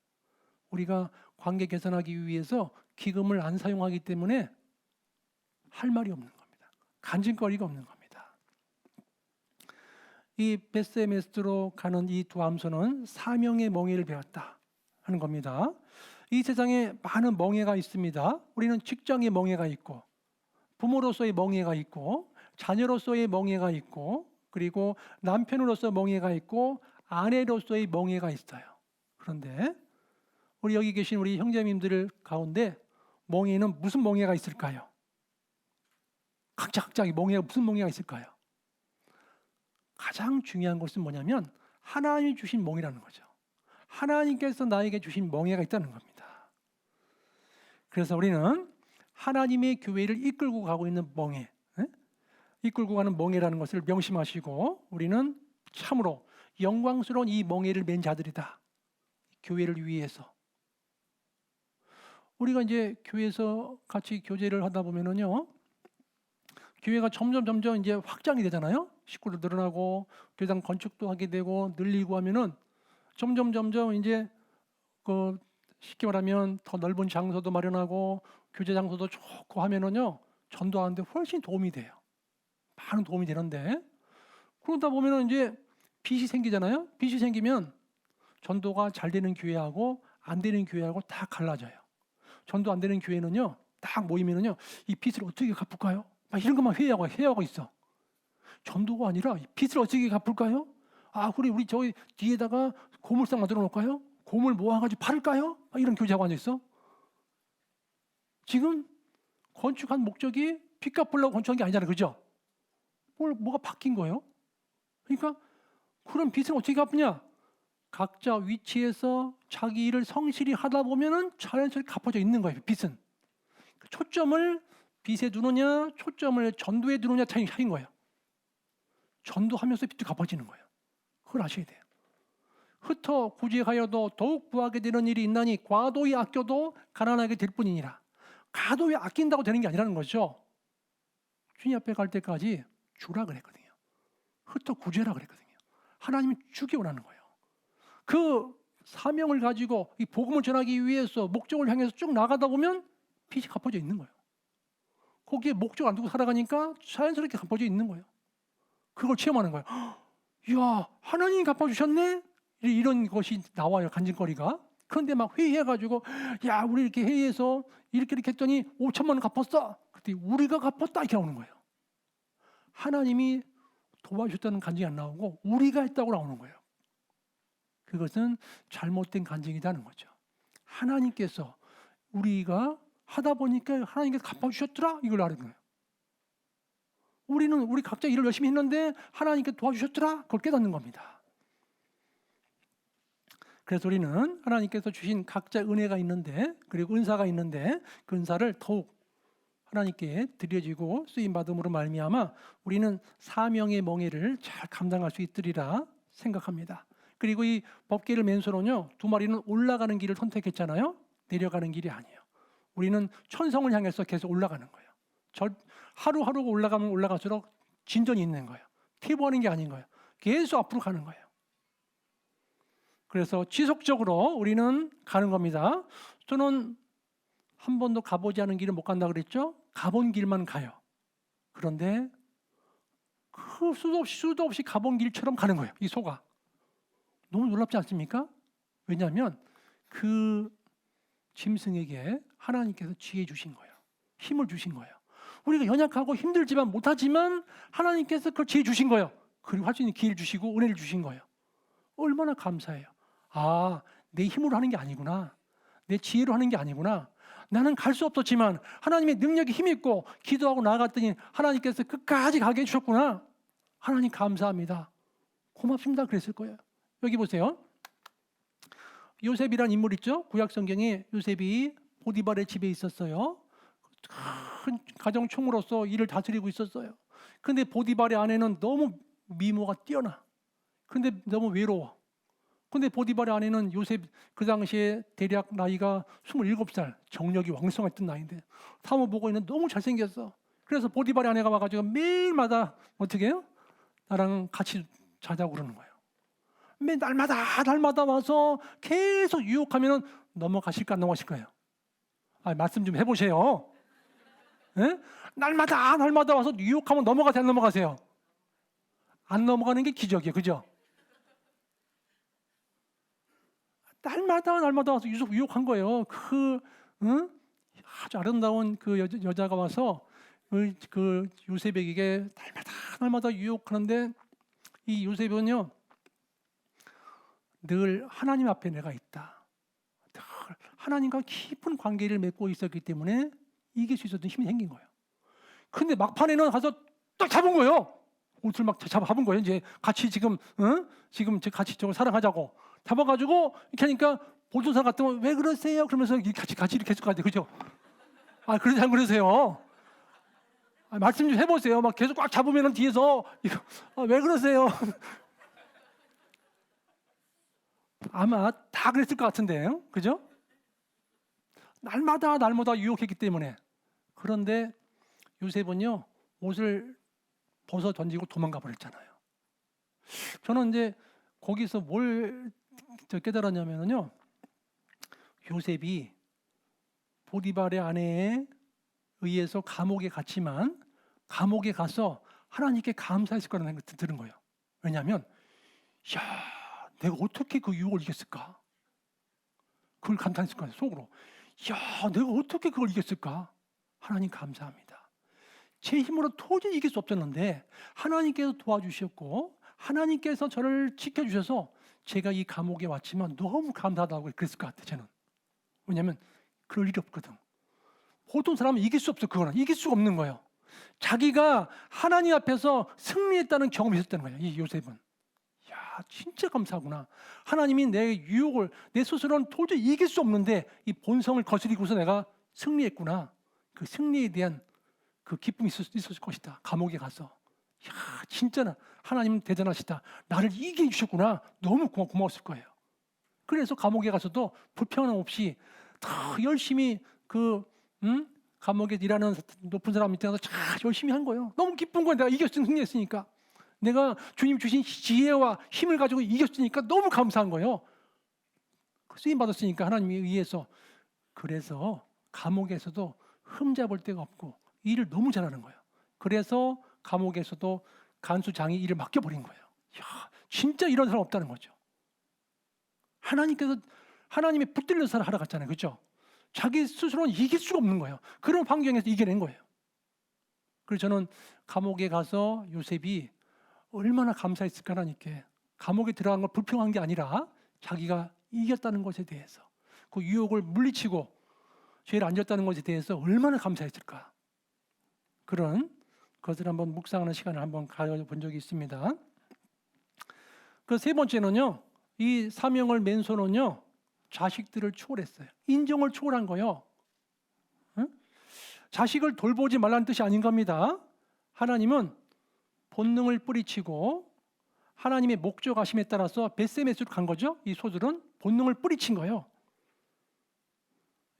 우리가 관계 개선하기 위해서 기금을 안 사용하기 때문에 할 말이 없는 겁니다. 간증거리가 없는 겁니다. 이 베스메스로 가는 이 두 암소는 사명의 멍에를 배웠다 하는 겁니다. 이 세상에 많은 멍에가 있습니다. 우리는 직장의 멍에가 있고 부모로서의 멍에가 있고 자녀로서의 멍에가 있고 그리고 남편으로서 멍에가 있고 아내로서의 멍에가 있어요. 그런데 우리 여기 계신 우리 형제님들 가운데 멍에는 무슨 멍에가 있을까요? 각자의 멍에가 무슨 멍에가 있을까요? 가장 중요한 것은 뭐냐면 하나님이 주신 멍이라는 거죠. 하나님께서 나에게 주신 멍에가 있다는 겁니다. 그래서 우리는 하나님의 교회를 이끌고 가고 있는 멍에, 이끌고 가는 멍에라는 것을 명심하시고 우리는 참으로 영광스러운 이 멍에를 맨 자들이다. 교회를 위해서. 우리가 이제 교회에서 같이 교제를 하다 보면은요, 교회가 점점 이제 확장이 되잖아요. 식구도 늘어나고 교회당 건축도 하게 되고 늘리고 하면은 점점 이제 그 쉽게 말하면 더 넓은 장소도 마련하고 교제 장소도 좋고 하면은요, 전도하는데 훨씬 도움이 돼요. 많은 도움이 되는데, 그러다 보면은 이제 빚이 생기잖아요. 빚이 생기면 전도가 잘 되는 교회하고 안 되는 교회하고 다 갈라져요. 전도 안 되는 교회는요, 딱 모이면은요, 이 빚을 어떻게 갚을까요? 막 이런 것만 회의하고 있어. 전도가 아니라 이 빚을 어떻게 갚을까요? 아, 우리 저기 뒤에다가 고물상 만들어 놓을까요? 고물 모아가지고 팔을까요? 막 이런 교제하고 앉아 있어. 지금 건축한 목적이 빚 갚으려고 건축한 게 아니잖아요, 그죠? 뭐가 바뀐 거예요? 그러니까 그런 빚을 어떻게 갚냐? 각자 위치에서 자기 일을 성실히 하다 보면은 자연스럽게 갚아져 있는 거예요. 빚은. 초점을 빚에 두느냐, 초점을 전도에 두느냐 차이인 거예요. 전도하면서 빚도 갚아지는 거예요. 그걸 아셔야 돼요. 흩어 구제하여도 더욱 구하게 되는 일이 있나니 과도히 아껴도 가난하게 될 뿐이니라. 과도히 아낀다고 되는 게 아니라는 거죠. 주님 앞에 갈 때까지 주라 그랬거든요. 흩어 구제라 그랬거든요. 하나님이 주기 원하는 거예요. 그 사명을 가지고 이 복음을 전하기 위해서 목적을 향해서 쭉 나가다 보면 빚이 갚아져 있는 거예요. 거기에 목적 안 두고 살아가니까 자연스럽게 갚아져 있는 거예요. 그걸 체험하는 거예요. 이야, 하나님이 갚아주셨네? 이런 것이 나와요, 간증거리가. 그런데 막 회의해가지고, 야, 우리 이렇게 회의해서 이렇게 했더니 5천만 원 갚았어. 그때 우리가 갚았다 이렇게 나오는 거예요. 하나님이 도와주셨다는 간증이 안 나오고 우리가 했다고 나오는 거예요. 그것은 잘못된 간증이라는 거죠. 하나님께서 우리가 하다 보니까 하나님께서 갚아주셨더라 이걸 아는 거예요. 우리 각자 일을 열심히 했는데 하나님께 도와주셨더라 그걸 깨닫는 겁니다. 그래서 우리는 하나님께서 주신 각자 은혜가 있는데 그리고 은사가 있는데 그 은사를 더욱 하나님께 드려지고 쓰임받음으로 말미암아 우리는 사명의 멍에를 잘 감당할 수 있으리라 생각합니다. 그리고 이 법궤를 맨손은요, 두 마리는 올라가는 길을 선택했잖아요. 내려가는 길이 아니에요. 우리는 천성을 향해서 계속 올라가는 거예요. 하루하루 올라가면 올라갈수록 진전이 있는 거예요. 퇴보하는 게 아닌 거예요. 계속 앞으로 가는 거예요. 그래서 지속적으로 우리는 가는 겁니다. 저는 한 번도 가보지 않은 길을 못 간다 그랬죠? 가본 길만 가요. 그런데 그 수도 없이 가본 길처럼 가는 거예요. 이 소가. 너무 놀랍지 않습니까? 왜냐하면 그 짐승에게 하나님께서 지혜 주신 거예요. 힘을 주신 거예요. 우리가 연약하고 힘들지만 못하지만 하나님께서 그걸 지혜 주신 거예요. 그리고 할 수 있는 기회를 주시고 은혜를 주신 거예요. 얼마나 감사해요. 아, 내 힘으로 하는 게 아니구나. 내 지혜로 하는 게 아니구나. 나는 갈 수 없었지만 하나님의 능력이 힘있고 기도하고 나아갔더니 하나님께서 끝까지 가게 해주셨구나. 하나님 감사합니다. 고맙습니다. 그랬을 거예요. 여기 보세요. 요셉이란 인물 있죠? 구약 성경에 요셉이 보디발의 집에 있었어요. 큰 가정 총무로서 일을 다스리고 있었어요. 근데 보디발의 아내는 너무 미모가 뛰어나. 근데 너무 외로워. 근데 보디발의 아내는 요셉 그 당시에 대략 나이가 27살, 정력이 왕성했던 나이인데 사모 보고 있는 너무 잘생겼어. 그래서 보디발의 아내가 와가지고 매일마다 어떻게 해요? 나랑 같이 자자고 그러는 거예요. 날마다 와서 계속 유혹하면 넘어가실까 안 넘어가실 거예요? 말씀 좀 해보세요. 네? 날마다 와서 유혹하면 넘어가세요 안 넘어가세요? 안 넘어가는 게 기적이에요. 그죠? 날마다 와서 유혹한 거예요. 아주 아름다운 그 여자가 와서 그 요셉에게 날마다 유혹하는데 이 요셉은요 늘 하나님 앞에 내가 있다. 늘 하나님과 깊은 관계를 맺고 있었기 때문에 이길 수 있었던 힘이 생긴 거예요. 근데 막판에는 가서 딱 잡은 거예요. 옷을 막 잡은 거예요. 이제 같이 지금 같이 저걸 사랑하자고 잡아가지고 이렇게 하니까 보조사 같으면 왜 그러세요? 그러면서 같이 이렇게 계속 가야 돼, 그죠? 그러지 안 그러세요? 말씀 좀 해보세요. 막 계속 꽉 잡으면 뒤에서 왜 그러세요? 아마 다 그랬을 것 같은데요, 그죠? 날마다 유혹했기 때문에. 그런데 요셉은요 옷을 벗어 던지고 도망가 버렸잖아요. 저는 이제 거기서 뭘 깨달았냐면요, 요셉이 보디발의 아내에 의해서 감옥에 갔지만 감옥에 가서 하나님께 감사했을 거라는 생각이 드는 거예요. 왜냐하면 야, 내가 어떻게 그 유혹을 이겼을까? 그걸 감탄했을 거예요. 속으로. 야, 내가 어떻게 그걸 이겼을까? 하나님 감사합니다. 제 힘으로 도저히 이길 수 없었는데 하나님께서 도와주셨고 하나님께서 저를 지켜주셔서 제가 이 감옥에 왔지만 너무 감사하다고 그랬을 것 같아요. 저는. 왜냐하면 그럴 일이 없거든. 보통 사람은 이길 수 없어. 그거는 이길 수가 없는 거예요. 자기가 하나님 앞에서 승리했다는 경험이 있었다는 거예요. 이 요셉은. 야, 진짜 감사하구나. 하나님이 내 유혹을 내 스스로는 도저히 이길 수 없는데 이 본성을 거스리고서 내가 승리했구나. 그 승리에 대한 그 기쁨이 있었을 것이다. 감옥에 가서. 야, 진짜 하나님은 대단하시다. 나를 이기게 해주셨구나. 너무 고마웠을 거예요. 그래서 감옥에 가서도 불평함 없이 더 열심히 감옥에 일하는 높은 사람 밑에 가서 잘 열심히 한 거예요. 너무 기쁜 거예요. 내가 승리했으니까. 내가 주님 주신 지혜와 힘을 가지고 이겼으니까 너무 감사한 거예요. 쓰임 받았으니까 하나님에 의해서. 그래서 감옥에서도 흠잡을 데가 없고 일을 너무 잘하는 거예요. 그래서 감옥에서도 간수장이 일을 맡겨버린 거예요. 야, 진짜 이런 사람 없다는 거죠. 하나님께서 하나님의 붙들려서 하러 갔잖아요. 그렇죠? 자기 스스로는 이길 수가 없는 거예요. 그런 환경에서 이겨낸 거예요. 그래서 저는 감옥에 가서 요셉이 얼마나 감사했을까 하나님께. 감옥에 들어간 걸 불평한 게 아니라 자기가 이겼다는 것에 대해서 그 유혹을 물리치고 죄를 안 졌다는 것에 대해서 얼마나 감사했을까. 그런 것을 한번 묵상하는 시간을 한번 가져본 적이 있습니다. 그 세 번째는요. 이 사명을 맨손은요. 자식들을 초월했어요. 인정을 초월한 거예요. 응? 자식을 돌보지 말라는 뜻이 아닌 겁니다. 하나님은 본능을 뿌리치고 하나님의 목적하심에 따라서 벳세메스로 간 거죠. 이 소들은 본능을 뿌리친 거예요.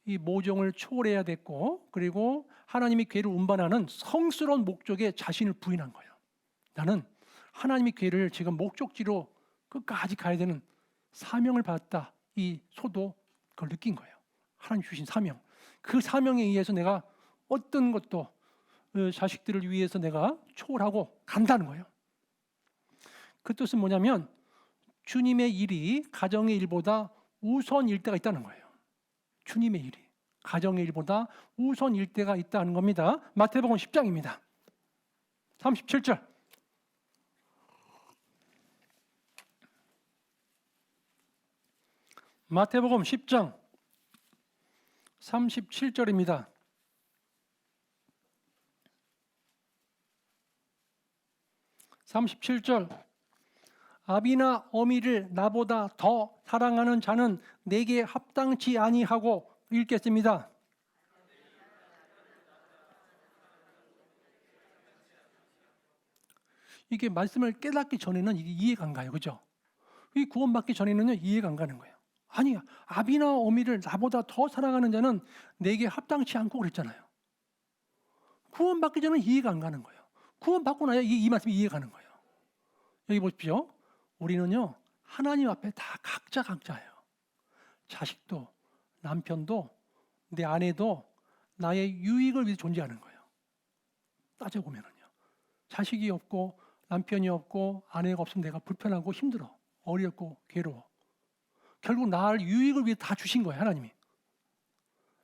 이 모종을 초월해야 됐고 그리고 하나님의 괴를 운반하는 성스러운 목적에 자신을 부인한 거예요. 나는 하나님의 괴를 지금 목적지로 끝까지 가야 되는 사명을 받았다. 이 소도 그걸 느낀 거예요. 하나님 주신 사명. 그 사명에 의해서 내가 어떤 것도 자식들을 위해서 내가 초월하고 간다는 거예요. 그 뜻은 뭐냐면 주님의 일이 가정의 일보다 우선일 때가 있다는 거예요. 주님의 일이 가정의 일보다 우선일 때가 있다는 겁니다. 마태복음 10장입니다. 37절. 마태복음 10장 37절입니다. 아비나 어미를 나보다 더 사랑하는 자는 내게 합당치 아니하고 읽겠습니다. 이게 말씀을 깨닫기 전에는 이게 이해가 안 가요. 그죠? 이 구원받기 전에는요 이해가 안 가는 거예요. 아니, 아비나 어미를 나보다 더 사랑하는 자는 내게 합당치 않고 그랬잖아요. 구원받기 전에는 이해가 안 가는 거예요. 구원받고 나야 이 말씀이 이해가 가는 거예요. 여기 보십시오. 우리는요 하나님 앞에 다 각자예요. 자식도 남편도 내 아내도 나의 유익을 위해 존재하는 거예요. 따져보면은요. 자식이 없고 남편이 없고 아내가 없으면 내가 불편하고 힘들어. 어렵고 괴로워. 결국 나를 유익을 위해 다 주신 거예요. 하나님이.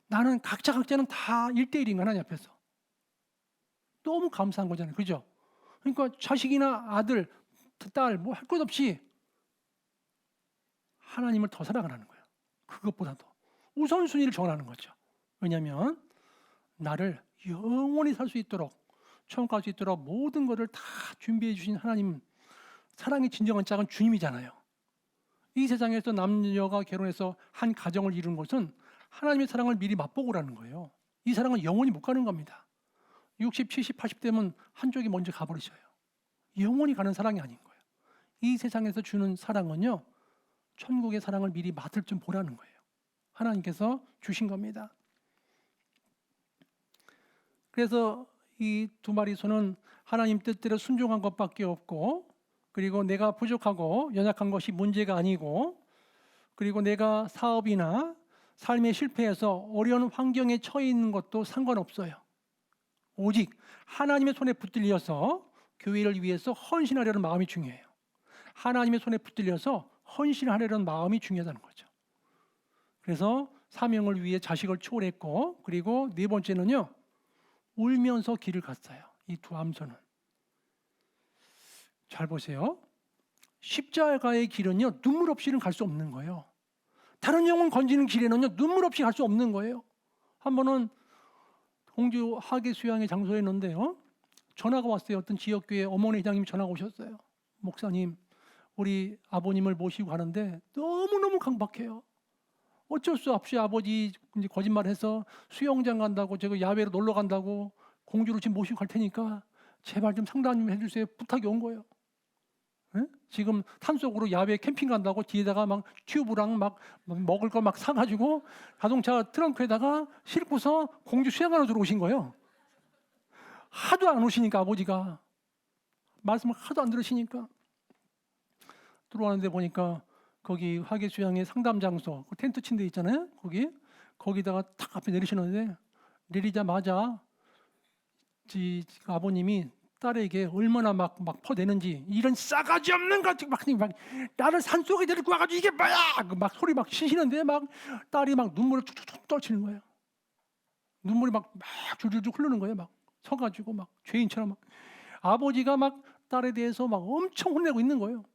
나는 각자는 다 1대1인 거예요. 하나님 앞에서. 너무 감사한 거잖아요. 그죠? 그러니까 자식이나 아들, 딸 뭐 할 것 없이 하나님을 더 사랑하는 거예요. 그것보다도 우선순위를 정하는 거죠. 왜냐하면 나를 영원히 살 수 있도록 천국 갈 수 있도록 모든 것을 다 준비해 주신 하나님, 사랑의 진정한 짝은 주님이잖아요. 이 세상에서 남녀가 결혼해서 한 가정을 이루는 것은 하나님의 사랑을 미리 맛보고라는 거예요. 이 사랑은 영원히 못 가는 겁니다. 60, 70, 80대면 한쪽이 먼저 가버리셔요. 영원히 가는 사랑이 아닌 거예요. 이 세상에서 주는 사랑은요, 천국의 사랑을 미리 맛을 좀 보라는 거예요. 하나님께서 주신 겁니다. 그래서 이 두 마리 소는 하나님 뜻대로 순종한 것밖에 없고, 그리고 내가 부족하고 연약한 것이 문제가 아니고, 그리고 내가 사업이나 삶에 실패해서 어려운 환경에 처해 있는 것도 상관없어요. 오직 하나님의 손에 붙들려서 교회를 위해서 헌신하려는 마음이 중요해요. 하나님의 손에 붙들려서 헌신하려는 마음이 중요하다는 거죠. 그래서 사명을 위해 자식을 초월했고, 그리고 네 번째는요, 울면서 길을 갔어요. 이 두 암소는. 잘 보세요. 십자가의 길은요, 눈물 없이는 갈 수 없는 거예요. 다른 영혼 건지는 길에는요, 눈물 없이 갈 수 없는 거예요. 한 번은 공주 하계 수양의 장소에 있는데요, 전화가 왔어요. 어떤 지역교회 어머니 회장님이 전화가 오셨어요. 목사님, 우리 아버님을 모시고 가는데 너무너무 강박해요. 어쩔 수 없이 아버지 이제 거짓말해서 수영장 간다고, 제가 야외로 놀러 간다고 공주를 지금 모시고 갈 테니까 제발 좀 상담 좀 해주세요. 부탁이 온 거예요. 에? 지금 산속으로 야외 캠핑 간다고 뒤에다가 막 튜브랑 막 먹을 거 막 사가지고 자동차 트렁크에다가 싣고서 공주 수영하러 들어오신 거예요. 하도 안 오시니까 아버지가 말씀을 하도 안 들으시니까 들어왔는데 보니까 거기 화계수양의 상담 장소, 그 텐트 친 데 있잖아요. 거기다가 탁 앞에 내리시는데, 내리자마자 아버님이 딸에게 얼마나 막 퍼대는지, 이런 싸가지 없는 것 막 나를 산속에 데리고 와가지고 이게 뭐야, 막 소리 막 치시는데 막 딸이 막 눈물을 툭툭툭 떨치는 거예요. 눈물이 막 줄줄줄 흐르는 거예요. 막 서가지고 막 죄인처럼 막. 아버지가 막 딸에 대해서 막 엄청 혼내고 있는 거예요.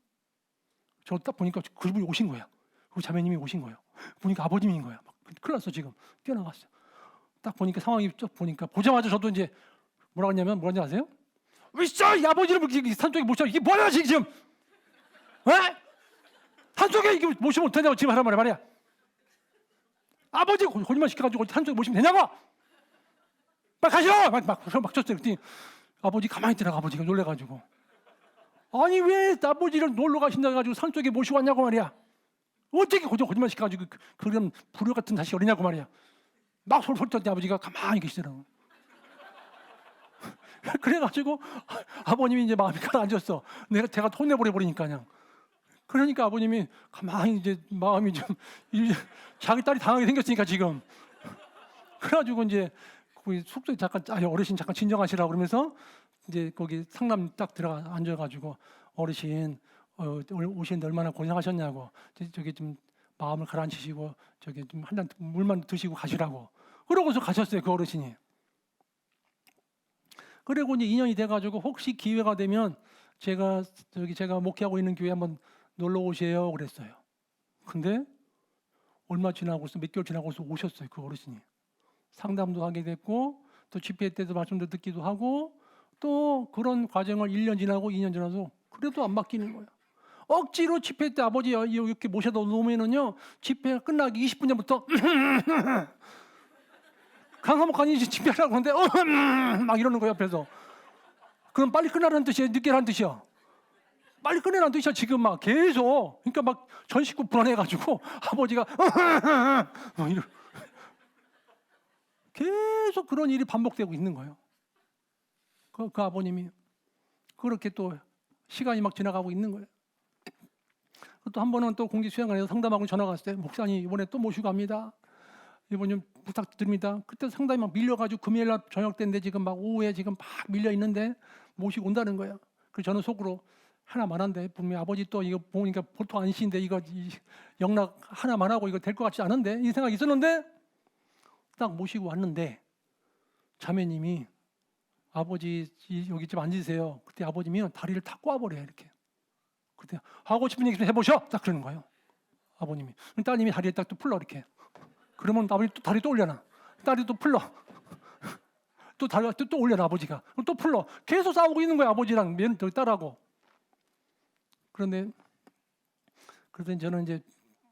저 딱 보니까 그분이 오신 거야. 그 자매님이 오신 거예요. 보니까 아버님인 거야. 막 큰일 났어. 지금 뛰어나갔어요. 딱 보니까 상황이 쭉 보니까, 보자마자 저도 이제 뭐라고 했냐면, 뭐라는지 아세요? 왜 이 아버지를 산속에 모셔, 이게 뭐야 지금? 왜? 산속에 이게 모시면 어떠냐고 지금 하란 말이야. 아버지 거짓말 시켜가지고 산속에 모시면 되냐고? 빨리 가시오! 막 쳤어요. 그랬더니 아버지 가만히 있더라고. 아버지가 놀래가지고, 아니 왜 아버지를 놀러 가신다 해가지고 산속에 모시고 왔냐고 말이야. 어떻게 거짓말 시켜가지고 그런 불효 같은 자식이 어리냐고 말이야. 막 솔솔 떨더니 아버지가 가만히 계시더라고. 그래가지고 아버님이 이제 마음이 가라앉았어. 제가 혼내버리니까 그냥. 그러니까 아버님이 가만히 이제 마음이 좀, 이제 자기 딸이 당하게 생겼으니까 지금. 그래가지고 이제 거기 숙소에 잠깐, 어르신 잠깐 진정하시라고 그러면서 이제 거기 상담 딱 들어가 앉아가지고, 어르신 오시는데 얼마나 고생하셨냐고, 저기 좀 마음을 가라앉히시고 저기 좀 한 잔 물만 드시고 가시라고. 그러고서 가셨어요, 그 어르신이. 그리고 이제 2년이 돼가지고, 혹시 기회가 되면 제가 목회하고 있는 교회 한번 놀러 오세요 그랬어요. 근데 얼마 지나고서, 몇 개월 지나고서 오셨어요, 그 어르신이. 상담도 하게 됐고, 또 집회 때도 말씀도 듣기도 하고, 또 그런 과정을 1년 지나고 2년 지나서 그래도 안 바뀌는 거예요. 억지로 집회 때 아버지 이렇게 모셔다 놓으면은요, 집회가 끝나기 20분 전부터 강화목관이 집회하라고 하는데 막 이러는 거예요, 옆에서. 그럼 빨리 끝나라는 뜻이에요, 늦게 하라는 뜻이야? 빨리 끝내라는 뜻이야, 지금 막 계속. 그러니까 막 전 식구 불안해가지고 아버지가 계속 그런 일이 반복되고 있는 거예요. 그 아버님이 그렇게 또 시간이 막 지나가고 있는 거예요. 또 한 번은 또 공기 수양관에서 상담하고 전화가 왔어요. 목사님, 이번에 또 모시고 갑니다. 이번 좀 부탁드립니다. 그때 상담이 막 밀려가지고 금요일 날 저녁 때인데 지금 막 오후에 지금 막 밀려 있는데 모시고 온다는 거예요. 그래서 저는 속으로 하나만 한데, 분명히 아버지 또 이거 보니까 보통 아니신데 이거 영락 하나만 하고 이거 될 것 같지 않은데, 이 생각이 있었는데, 딱 모시고 왔는데 자매님이, 아버지 여기 좀 앉으세요. 그때 아버님이 다리를 탁 꼬아버려요, 이렇게. 그때 하고 싶은 얘기 좀 해보셔, 딱 그러는 거예요, 아버님이. 따님이 다리에 딱 또 풀러 이렇게. 그러면 아버지 또 다리 또 올려놔. 딸이 또 풀러. 또 다리 또 올려놔, 아버지가. 또 풀러. 계속 싸우고 있는 거예요, 아버지랑 딸하고. 그런데 저는 이제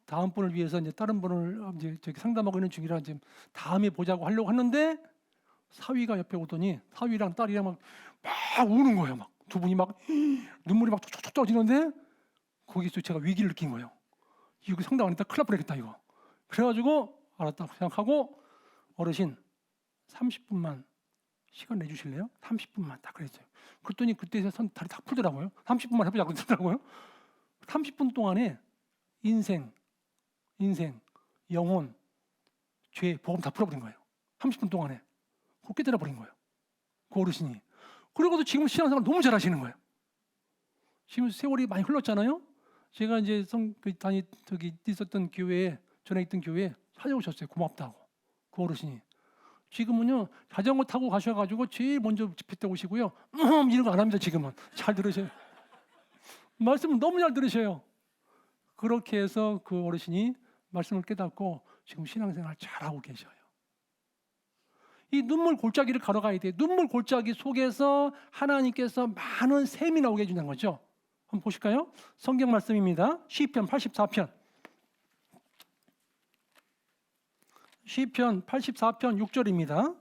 다음 분을 위해서 이제 다른 분을 이제 저기 상담하고 있는 중이라 이제 다음에 보자고 하려고 하는데, 사위가 옆에 오더니 사위랑 딸이랑 막 우는 거예요. 막 두 분이 막 눈물이 막 툭툭툭 떨어지는데, 거기서 제가 위기를 느낀 거예요. 이거 상담 안 했다 큰일 날 뻔했겠다 이거. 그래가지고 알았다 생각하고, 어르신 30분만 시간 내주실래요? 30분만 딱 그랬어요. 그랬더니 그때서 다리 딱 풀더라고요. 30분만 해보자고 그러더라고요. 30분 동안에 인생, 영혼, 죄 보험 다 풀어버린 거예요. 30분 동안에. 그거 깨달아 버린 거예요. 그 어르신이. 그러고도 지금 신앙생활 너무 잘하시는 거예요. 지금 세월이 많이 흘렀잖아요. 제가 이제 있었던 교회에, 전에 있던 교회에 찾아오셨어요. 고맙다고. 그 어르신이. 지금은요, 자전거 타고 가셔가지고 제일 먼저 집회 때 오시고요. 이런 거 안 합니다, 지금은. 잘 들으셔요. 말씀을 너무 잘 들으셔요. 그렇게 해서 그 어르신이 말씀을 깨닫고 지금 신앙생활 잘하고 계셔요. 이 눈물 골짜기를 걸어가야 돼요. 눈물 골짜기 속에서 하나님께서 많은 샘이 나오게 해준다는 거죠. 한번 보실까요? 성경 말씀입니다. 시편 84편. 시편 84편 6절입니다.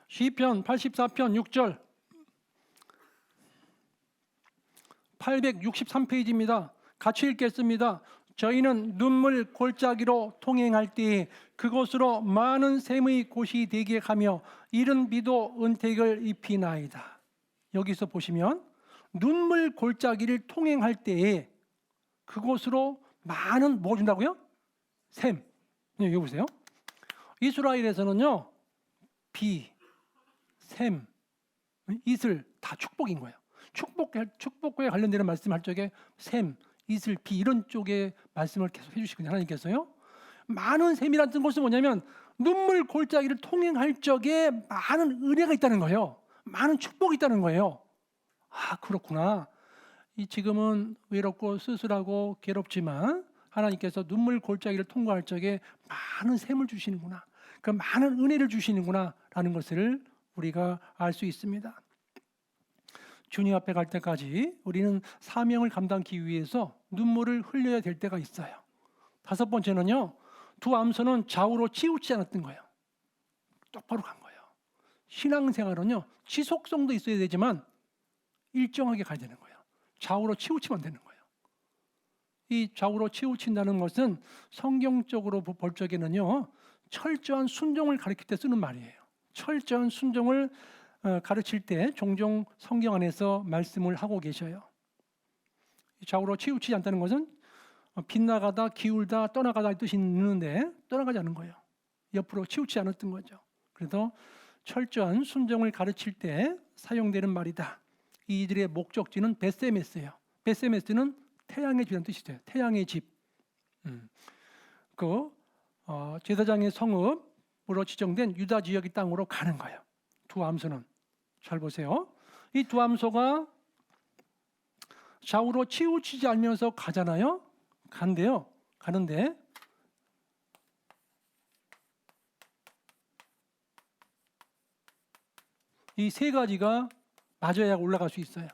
시편 84편 6절 863페이지입니다. 같이 읽겠습니다. 저희는 눈물 골짜기로 통행할 때에 그곳으로 많은 샘의 곳이 되게 가며 이른 비도 은택을 입히나이다. 여기서 보시면 눈물 골짜기를 통행할 때에 그곳으로 많은 뭐 준다고요? 샘. 여기 보세요. 이스라엘에서는요, 비, 샘, 이슬 다 축복인 거예요. 축복에 관련되는 말씀할 적에 샘, 이슬, 비 이런 쪽에 말씀을 계속 해주시거든요. 하나님께서요. 많은 샘이라는 것은 뭐냐면 눈물 골짜기를 통행할 적에 많은 은혜가 있다는 거예요. 많은 축복이 있다는 거예요. 아, 그렇구나. 지금은 외롭고 쓸쓸하고 괴롭지만 하나님께서 눈물 골짜기를 통과할 적에 많은 샘을 주시는구나. 그 많은 은혜를 주시는구나 라는 것을 우리가 알 수 있습니다. 주님 앞에 갈 때까지 우리는 사명을 감당하기 위해서 눈물을 흘려야 될 때가 있어요. 다섯 번째는요, 두 암소는 좌우로 치우치지 않았던 거예요. 똑바로 간 거예요. 신앙생활은요, 지속성도 있어야 되지만 일정하게 가야 되는 거예요. 좌우로 치우치면 안 되는 거예요. 이 좌우로 치우친다는 것은 성경적으로 볼 적에는요, 철저한 순종을 가르칠 때 쓰는 말이에요. 철저한 순종을 가르칠 때 종종 성경 안에서 말씀을 하고 계셔요. 좌우로 치우치지 않다는 것은 빗나가다, 기울다, 떠나가다 뜻이 있는데 떠나가지 않은 거예요. 옆으로 치우치지 않았던 거죠. 그래서 철저한 순종을 가르칠 때 사용되는 말이다. 이들의 목적지는 베세메스예요. 베세메스는 태양의 집이라는 뜻이죠. 태양의 집. 제사장의 성읍으로 지정된 유다 지역의 땅으로 가는 거예요. 두 암소는. 잘 보세요. 이 두 암소가 좌우로 치우치지 않으면서 가잖아요. 가는데 이 세 가지가 맞아야 올라갈 수 있어요.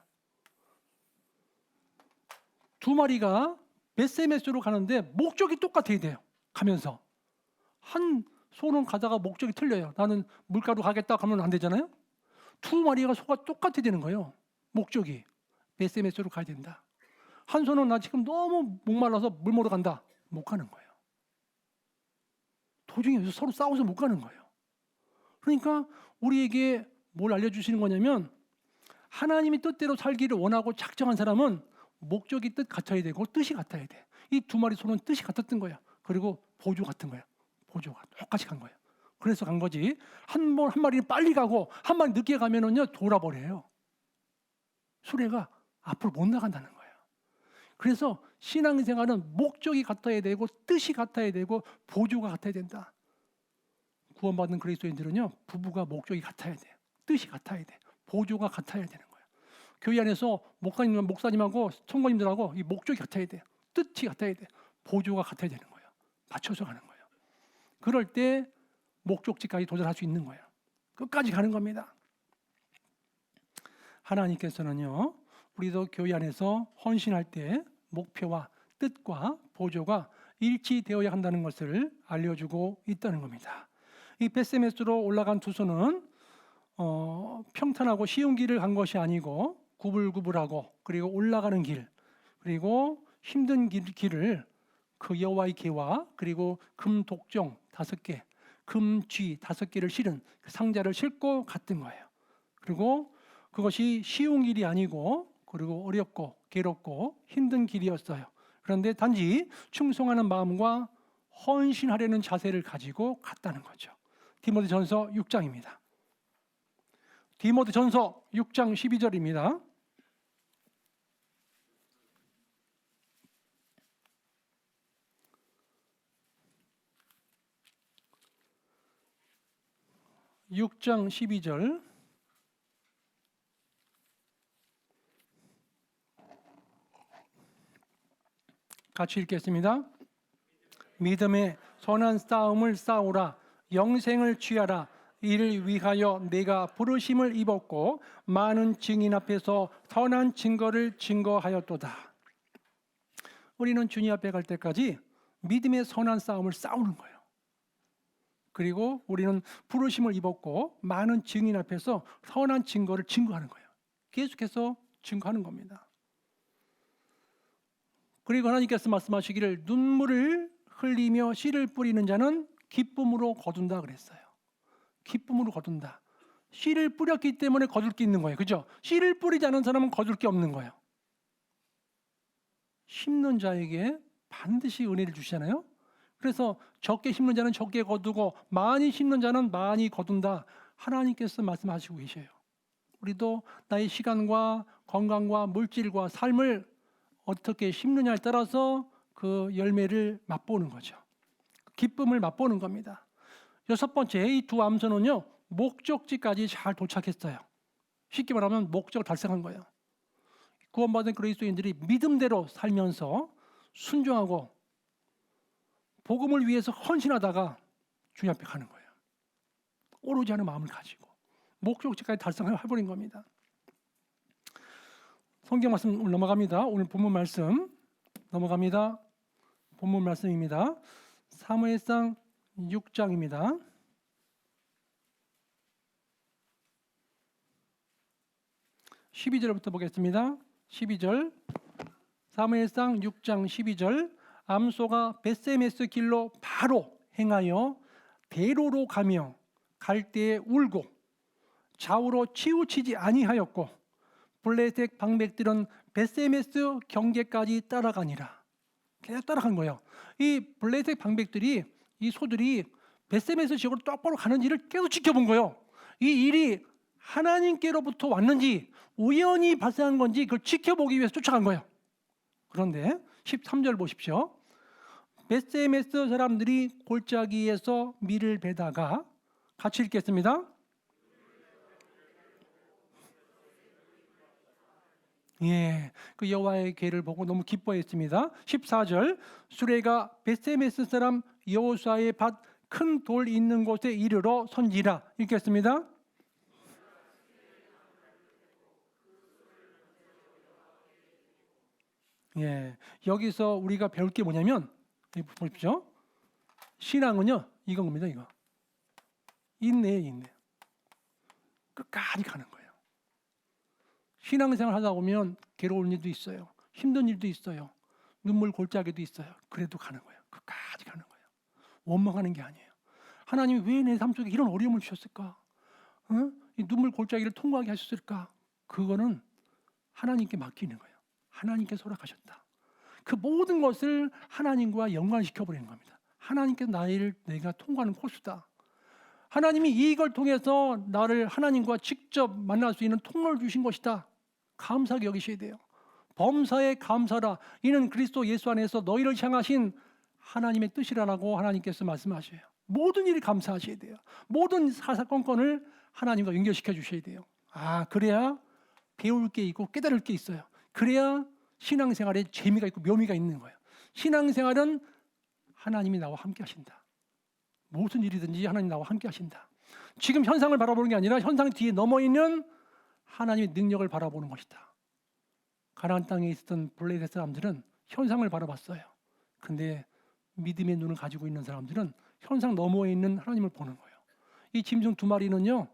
두 마리가 베세메스로 가는데 목적이 똑같아야 돼요. 가면서 한 소는 가다가 목적이 틀려요. 나는 물가로 가겠다 가면 안 되잖아요. 두 마리가 소가 똑같아야 되는 거예요. 목적이 베세메스로 가야 된다. 한 소는 나 지금 너무 목말라서 물 먹으러 간다. 못 가는 거예요. 도중에 서로 싸워서 못 가는 거예요. 그러니까 우리에게 뭘 알려주시는 거냐면 하나님이 뜻대로 살기를 원하고 작정한 사람은 목적이 뜻 같아야 되고 뜻이 같아야 돼. 이 두 마리 소는 뜻이 같았던 거야. 그리고 보조 같은 거야. 보조가 똑같이 간 거예요. 그래서 간 거지. 한 마리는 빨리 가고 한 마리 늦게 가면은요 돌아버려요. 수레가 앞으로 못 나간다는 거예요. 그래서 신앙생활은 목적이 같아야 되고 뜻이 같아야 되고 보조가 같아야 된다. 구원받은 그리스도인들은요 부부가 목적이 같아야 돼. 뜻이 같아야 돼. 보조가 같아야 되는 거예요. 교회 안에서 목사님하고 총무님들하고 이 목적이 같아야 돼. 뜻이 같아야 돼. 보조가 같아야 되는 거예요. 맞춰서 가는 거예요. 그럴 때 목적지까지 도달할 수 있는 거예요. 끝까지 가는 겁니다. 하나님께서는요, 우리도 교회 안에서 헌신할 때 목표와 뜻과 보조가 일치되어야 한다는 것을 알려주고 있다는 겁니다. 이 베세메스로 올라간 두 소는 평탄하고 쉬운 길을 간 것이 아니고 구불구불하고 그리고 올라가는 길 그리고 힘든 길을 그 여호와의 계와 그리고 금 독종 5개, 금 쥐 5개를 실은 그 상자를 싣고 갔던 거예요. 그리고 그것이 쉬운 길이 아니고 그리고 어렵고 괴롭고 힘든 길이었어요. 그런데 단지 충성하는 마음과 헌신하려는 자세를 가지고 갔다는 거죠. 디모데전서 6장입니다. 디모데전서 6장 12절입니다. (6장 12절) 같이 읽겠습니다. 믿음의 선한 싸움을 싸우라. 영생을 취하라. 이를 위하여 내가 부르심을 입었고 많은 증인 앞에서 선한 증거를 증거하였도다. 우리는 주님 앞에 갈 때까지 믿음의 선한 싸움을 싸우는 거예요. 그리고 우리는 부르심을 입었고 많은 증인 앞에서 선한 증거를 증거하는 거예요. 계속해서 증거하는 겁니다. 그리고 하나님께서 말씀하시기를 눈물을 흘리며 씨를 뿌리는 자는 기쁨으로 거둔다 그랬어요. 기쁨으로 거둔다. 씨를 뿌렸기 때문에 거둘 게 있는 거예요. 그죠? 씨를 뿌리지 않은 사람은 거둘 게 없는 거예요. 심는 자에게 반드시 은혜를 주시잖아요. 그래서 적게 심는 자는 적게 거두고 많이 심는 자는 많이 거둔다. 하나님께서 말씀하시고 계셔요. 우리도 나의 시간과 건강과 물질과 삶을 어떻게 심느냐에 따라서 그 열매를 맛보는 거죠. 기쁨을 맛보는 겁니다. 여섯 번째, 이 두 암소는요 목적지까지 잘 도착했어요. 쉽게 말하면 목적을 달성한 거예요. 구원받은 그리스도인들이 믿음대로 살면서 순종하고 복음을 위해서 헌신하다가 주님 앞에 가는 거예요. 오로지 하는 마음을 가지고 목적지까지 달성해버린 겁니다. 성경 말씀 넘어갑니다. 오늘 본문 말씀 넘어갑니다. 본문 말씀입니다. 사무엘상 6장입니다. 12절부터 보겠습니다. 12절 사무엘상 6장 12절 암소가 벳세메스 길로 바로 행하여 대로로 가며 갈 때에 울고 좌우로 치우치지 아니하였고 블레셋 방백들은 벳세메스 경계까지 따라가니라. 계속 따라간 거예요. 이 블레셋 방백들이 이 소들이 벳세메스 지역으로 똑바로 가는지를 계속 지켜본 거예요. 이 일이 하나님께로부터 왔는지 우연히 발생한 건지 그걸 지켜보기 위해서 쫓아간 거예요. 그런데 13절 보십시오. 벳세메스 사람들이 골짜기에서 밀을 베다가 같이 읽겠습니다. 예, 그 여호와의 궤를 보고 너무 기뻐했습니다. 14절 수레가 벳세메스 사람 여호수아의 밭 큰 돌 있는 곳에 이르러 선지라. 읽겠습니다. 예, 여기서 우리가 배울 게 뭐냐면 보십시오. 신앙은요 이건 겁니다. 이거 인내에 인내. 끝까지 가는 거예요. 신앙생활 하다 보면 괴로운 일도 있어요. 힘든 일도 있어요. 눈물 골짜기도 있어요. 그래도 가는 거예요. 끝까지 가는 거예요. 원망하는 게 아니에요. 하나님이 왜 내 삶 속에 이런 어려움을 주셨을까? 이 눈물 골짜기를 통과하게 하셨을까? 그거는 하나님께 맡기는 거예요. 하나님께 허락하셨다. 그 모든 것을 하나님과 연관시켜버리는 겁니다. 하나님께서 내가 통과하는 코스다. 하나님이 이걸 통해서 나를 하나님과 직접 만날 수 있는 통로를 주신 것이다. 감사하게 여기셔야 돼요. 범사에 감사라. 이는 그리스도 예수 안에서 너희를 향하신 하나님의 뜻이라고 하나님께서 말씀하셔요. 모든 일이 감사하셔야 돼요. 모든 사사건건을 하나님과 연결시켜 주셔야 돼요. 그래야 배울 게 있고 깨달을 게 있어요. 그래야 신앙생활에 재미가 있고 묘미가 있는 거예요. 신앙생활은 하나님이 나와 함께 하신다. 무슨 일이든지 하나님 나와 함께 하신다. 지금 현상을 바라보는 게 아니라 현상 뒤에 넘어있는 하나님의 능력을 바라보는 것이다. 가나안 땅에 있었던 블레셋 사람들은 현상을 바라봤어요. 근데 믿음의 눈을 가지고 있는 사람들은 현상 너머에 있는 하나님을 보는 거예요. 이 짐승 두 마리는요,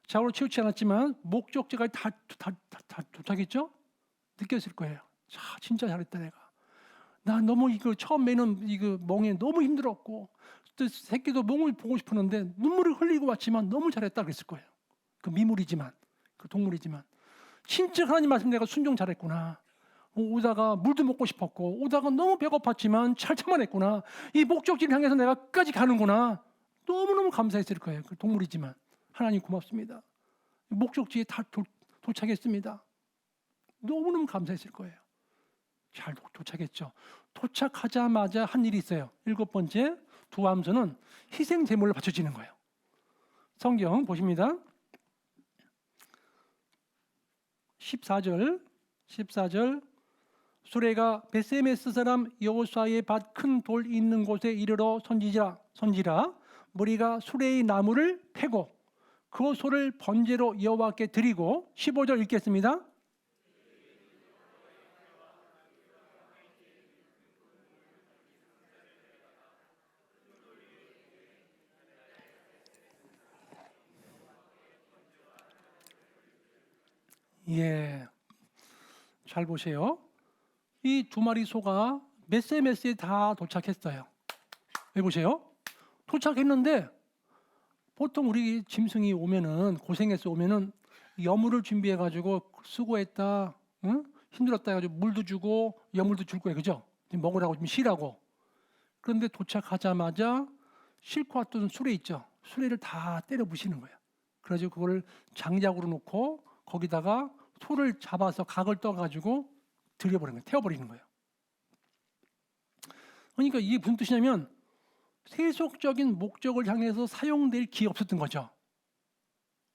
좌우로 치우치지 않았지만 목적지까지 다 도착했죠? 느꼈을 거예요. 진짜 잘했다 내가. 나 너무 이거 처음 매는 이거 멍에 너무 힘들었고 또 새끼도 멍을 보고 싶었는데 눈물을 흘리고 왔지만 너무 잘했다 그랬을 거예요. 그 미물이지만, 그 동물이지만 진짜 하나님 말씀 내가 순종 잘했구나. 오다가 물도 먹고 싶었고 오다가 너무 배고팠지만 잘 참아냈구나. 이 목적지를 향해서 내가 끝까지 가는구나. 너무너무 감사했을 거예요. 그 동물이지만 하나님 고맙습니다. 목적지에 다 도착했습니다. 너무너무 감사했을 거예요. 잘 도착했죠. 도착하자마자 한 일이 있어요. 7번째, 두 암소는 희생 제물을 바쳐지는 거예요. 성경 보십니다. 14절 수레가 베세메스 사람 여호수아의 밭 큰 돌 있는 곳에 이르러 선지라 무리가 수레의 나무를 패고 그 소를 번제로 여호와께 드리고 15절 읽겠습니다. 예, 잘 보세요. 이 두 마리 소가 메세메스에 다 도착했어요. 여기 보세요. 도착했는데 보통 우리 짐승이 오면은 고생해서 오면은 여물을 준비해 가지고 수고했다, 응? 힘들었다 해가지고 물도 주고 여물도 줄 거예요, 그죠? 먹으라고 좀 쉬라고. 그런데 도착하자마자 싣고 왔던 수레 있죠. 수레를 다 때려 부시는 거예요. 그래서 그거를 장작으로 놓고 거기다가 소를 잡아서 각을 떠가지고 들여버리는 거예요. 태워버리는 거예요. 그러니까 이게 무슨 뜻이냐면 세속적인 목적을 향해서 사용될 기회 없었던 거죠.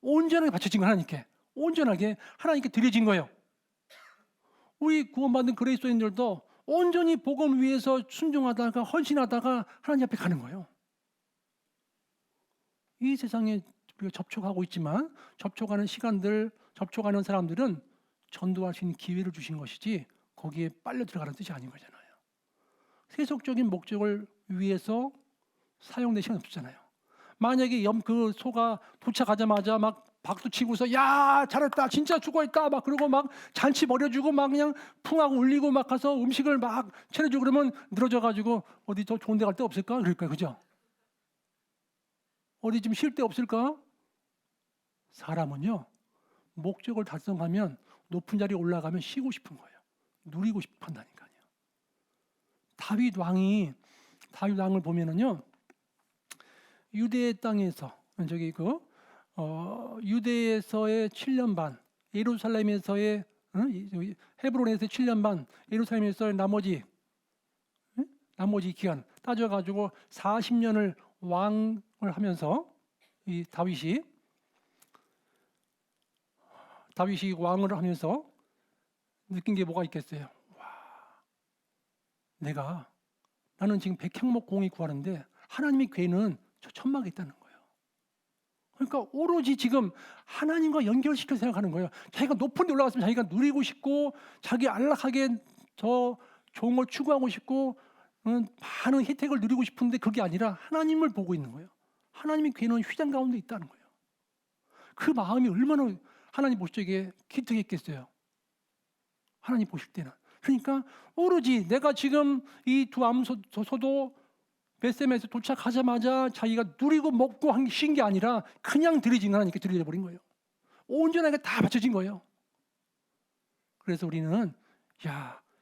온전하게 바쳐진 거 하나님께. 온전하게 하나님께 드려진 거예요. 우리 구원받은 그리스도인들도 온전히 복음 위해서 순종하다가 헌신하다가 하나님 앞에 가는 거예요. 이 세상에 우리가 접촉하고 있지만 접촉하는 시간들, 접촉하는 사람들은 전도할 수 있는 기회를 주신 것이지 거기에 빨려 들어가는 뜻이 아닌 거잖아요. 세속적인 목적을 위해서 사용된 시간 없잖아요. 만약에 그 소가 도착하자마자 막 박수 치고서 야 잘했다 진짜 수고했다 막 그러고 막 잔치 벌여주고 막 그냥 풍하고 울리고 막 가서 음식을 막 차려주고 그러면 늘어져 가지고 어디 더 좋은 데 갈 데 없을까 그럴 거예요, 그죠? 어디 좀 쉴 데 없을까? 사람은요 목적을 달성하면 높은 자리에 올라가면 쉬고 싶은 거예요. 누리고 싶어 한다니까요. 다윗 왕을 보면은요 유대 땅에서 유대에서의 7년 반, 예루살렘에서의 헤브론에서의 7년 반, 예루살렘에서의 나머지 기간 따져가지고 40년을 왕을 하면서 이 다윗이 왕을 하면서 느낀 게 뭐가 있겠어요? 나는 지금 백향목 공이 구하는데 하나님의 괴는 저 천막에 있다는 거예요. 그러니까 오로지 지금 하나님과 연결시켜 생각하는 거예요. 자기가 높은 데 올라갔으면 자기가 누리고 싶고 자기 안락하게 더 좋은 걸 추구하고 싶고 많은 혜택을 누리고 싶은데 그게 아니라 하나님을 보고 있는 거예요. 하나님의 괴는 휘장 가운데 있다는 거예요. 그 마음이 얼마나 하나님 보실 적에 기특했겠어요. 하나님 보실 때는. 그러니까 오로지 내가 지금 이 두 암소도 베셈에서 도착하자마자 자기가 누리고 먹고 쉰 게 아니라 그냥 드려진 하나님께 드려져 버린 거예요. 온전하게 다 바쳐진 거예요. 그래서 우리는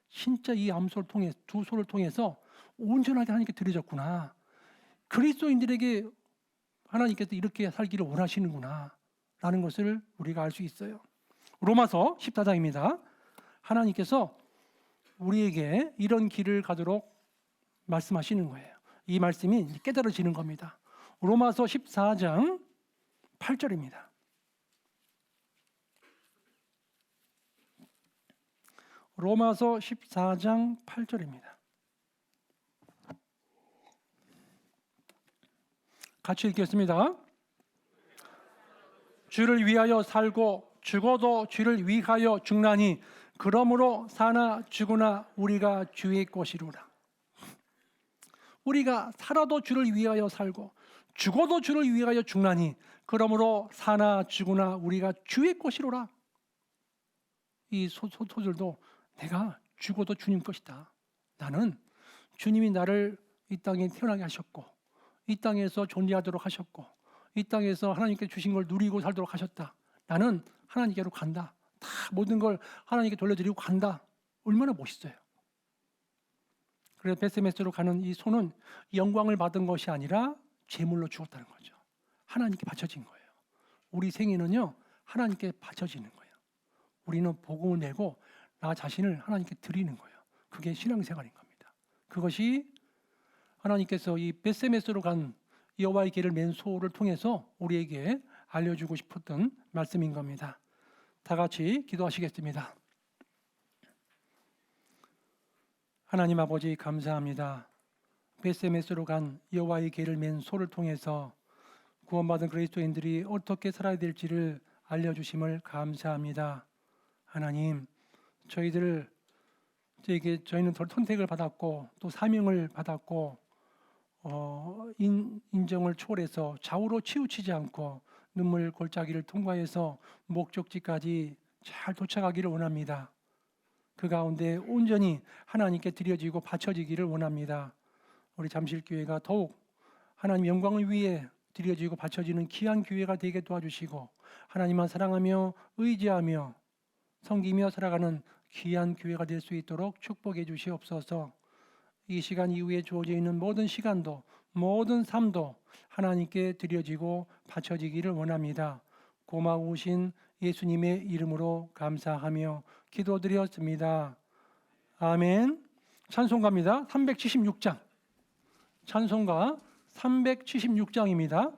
진짜 이 암소를 통해 두 소를 통해서 온전하게 하나님께 드려졌구나. 그리스도인들에게 하나님께서 이렇게 살기를 원하시는구나 라는 것을 우리가 알 수 있어요. 로마서 14장입니다. 하나님께서 우리에게 이런 길을 가도록 말씀하시는 거예요. 이 말씀이 깨달아지는 겁니다. 로마서 14장 8절입니다. 로마서 14장 8절입니다. 같이 읽겠습니다. 주를 위하여 살고 죽어도 주를 위하여 죽나니 그러므로 사나 죽으나 우리가 주의 것이로라. 우리가 살아도 주를 위하여 살고 죽어도 주를 위하여 죽나니 그러므로 사나 죽으나 우리가 주의 것이로라. 이 소들도 내가 죽어도 주님 것이다. 나는 주님이 나를 이 땅에 태어나게 하셨고 이 땅에서 존재하도록 하셨고 이 땅에서 하나님께 주신 걸 누리고 살도록 하셨다. 나는 하나님께로 간다. 다 모든 걸 하나님께 돌려드리고 간다. 얼마나 멋있어요. 그래서 베세메스로 가는 이 소는 영광을 받은 것이 아니라 제물로 죽었다는 거죠. 하나님께 바쳐진 거예요. 우리 생애는요, 하나님께 바쳐지는 거예요. 우리는 복음을 내고 나 자신을 하나님께 드리는 거예요. 그게 신앙생활인 겁니다. 그것이 하나님께서 이 베세메스로 간 여호와의 길을 맨 소를 통해서 우리에게 알려주고 싶었던 말씀인 겁니다. 다 같이 기도하시겠습니다. 하나님 아버지 감사합니다. 베세메스로 간 여호와의 길을 맨 소를 통해서 구원받은 그리스도인들이 어떻게 살아야 될지를 알려주심을 감사합니다. 하나님, 저희는 선택을 받았고 또 사명을 받았고 인정을 초월해서 좌우로 치우치지 않고 눈물 골짜기를 통과해서 목적지까지 잘 도착하기를 원합니다. 그 가운데 온전히 하나님께 드려지고 바쳐지기를 원합니다. 우리 잠실교회가 더욱 하나님 영광을 위해 드려지고 바쳐지는 귀한 교회가 되게 도와주시고 하나님만 사랑하며 의지하며 섬기며 살아가는 귀한 교회가 될 수 있도록 축복해 주시옵소서. 이 시간 이후에 주어져 있는 모든 시간도 모든 삶도 하나님께 드려지고 바쳐지기를 원합니다. 고마우신 예수님의 이름으로 감사하며 기도드렸습니다. 아멘. 찬송가입니다. 376장. 찬송가 376장입니다.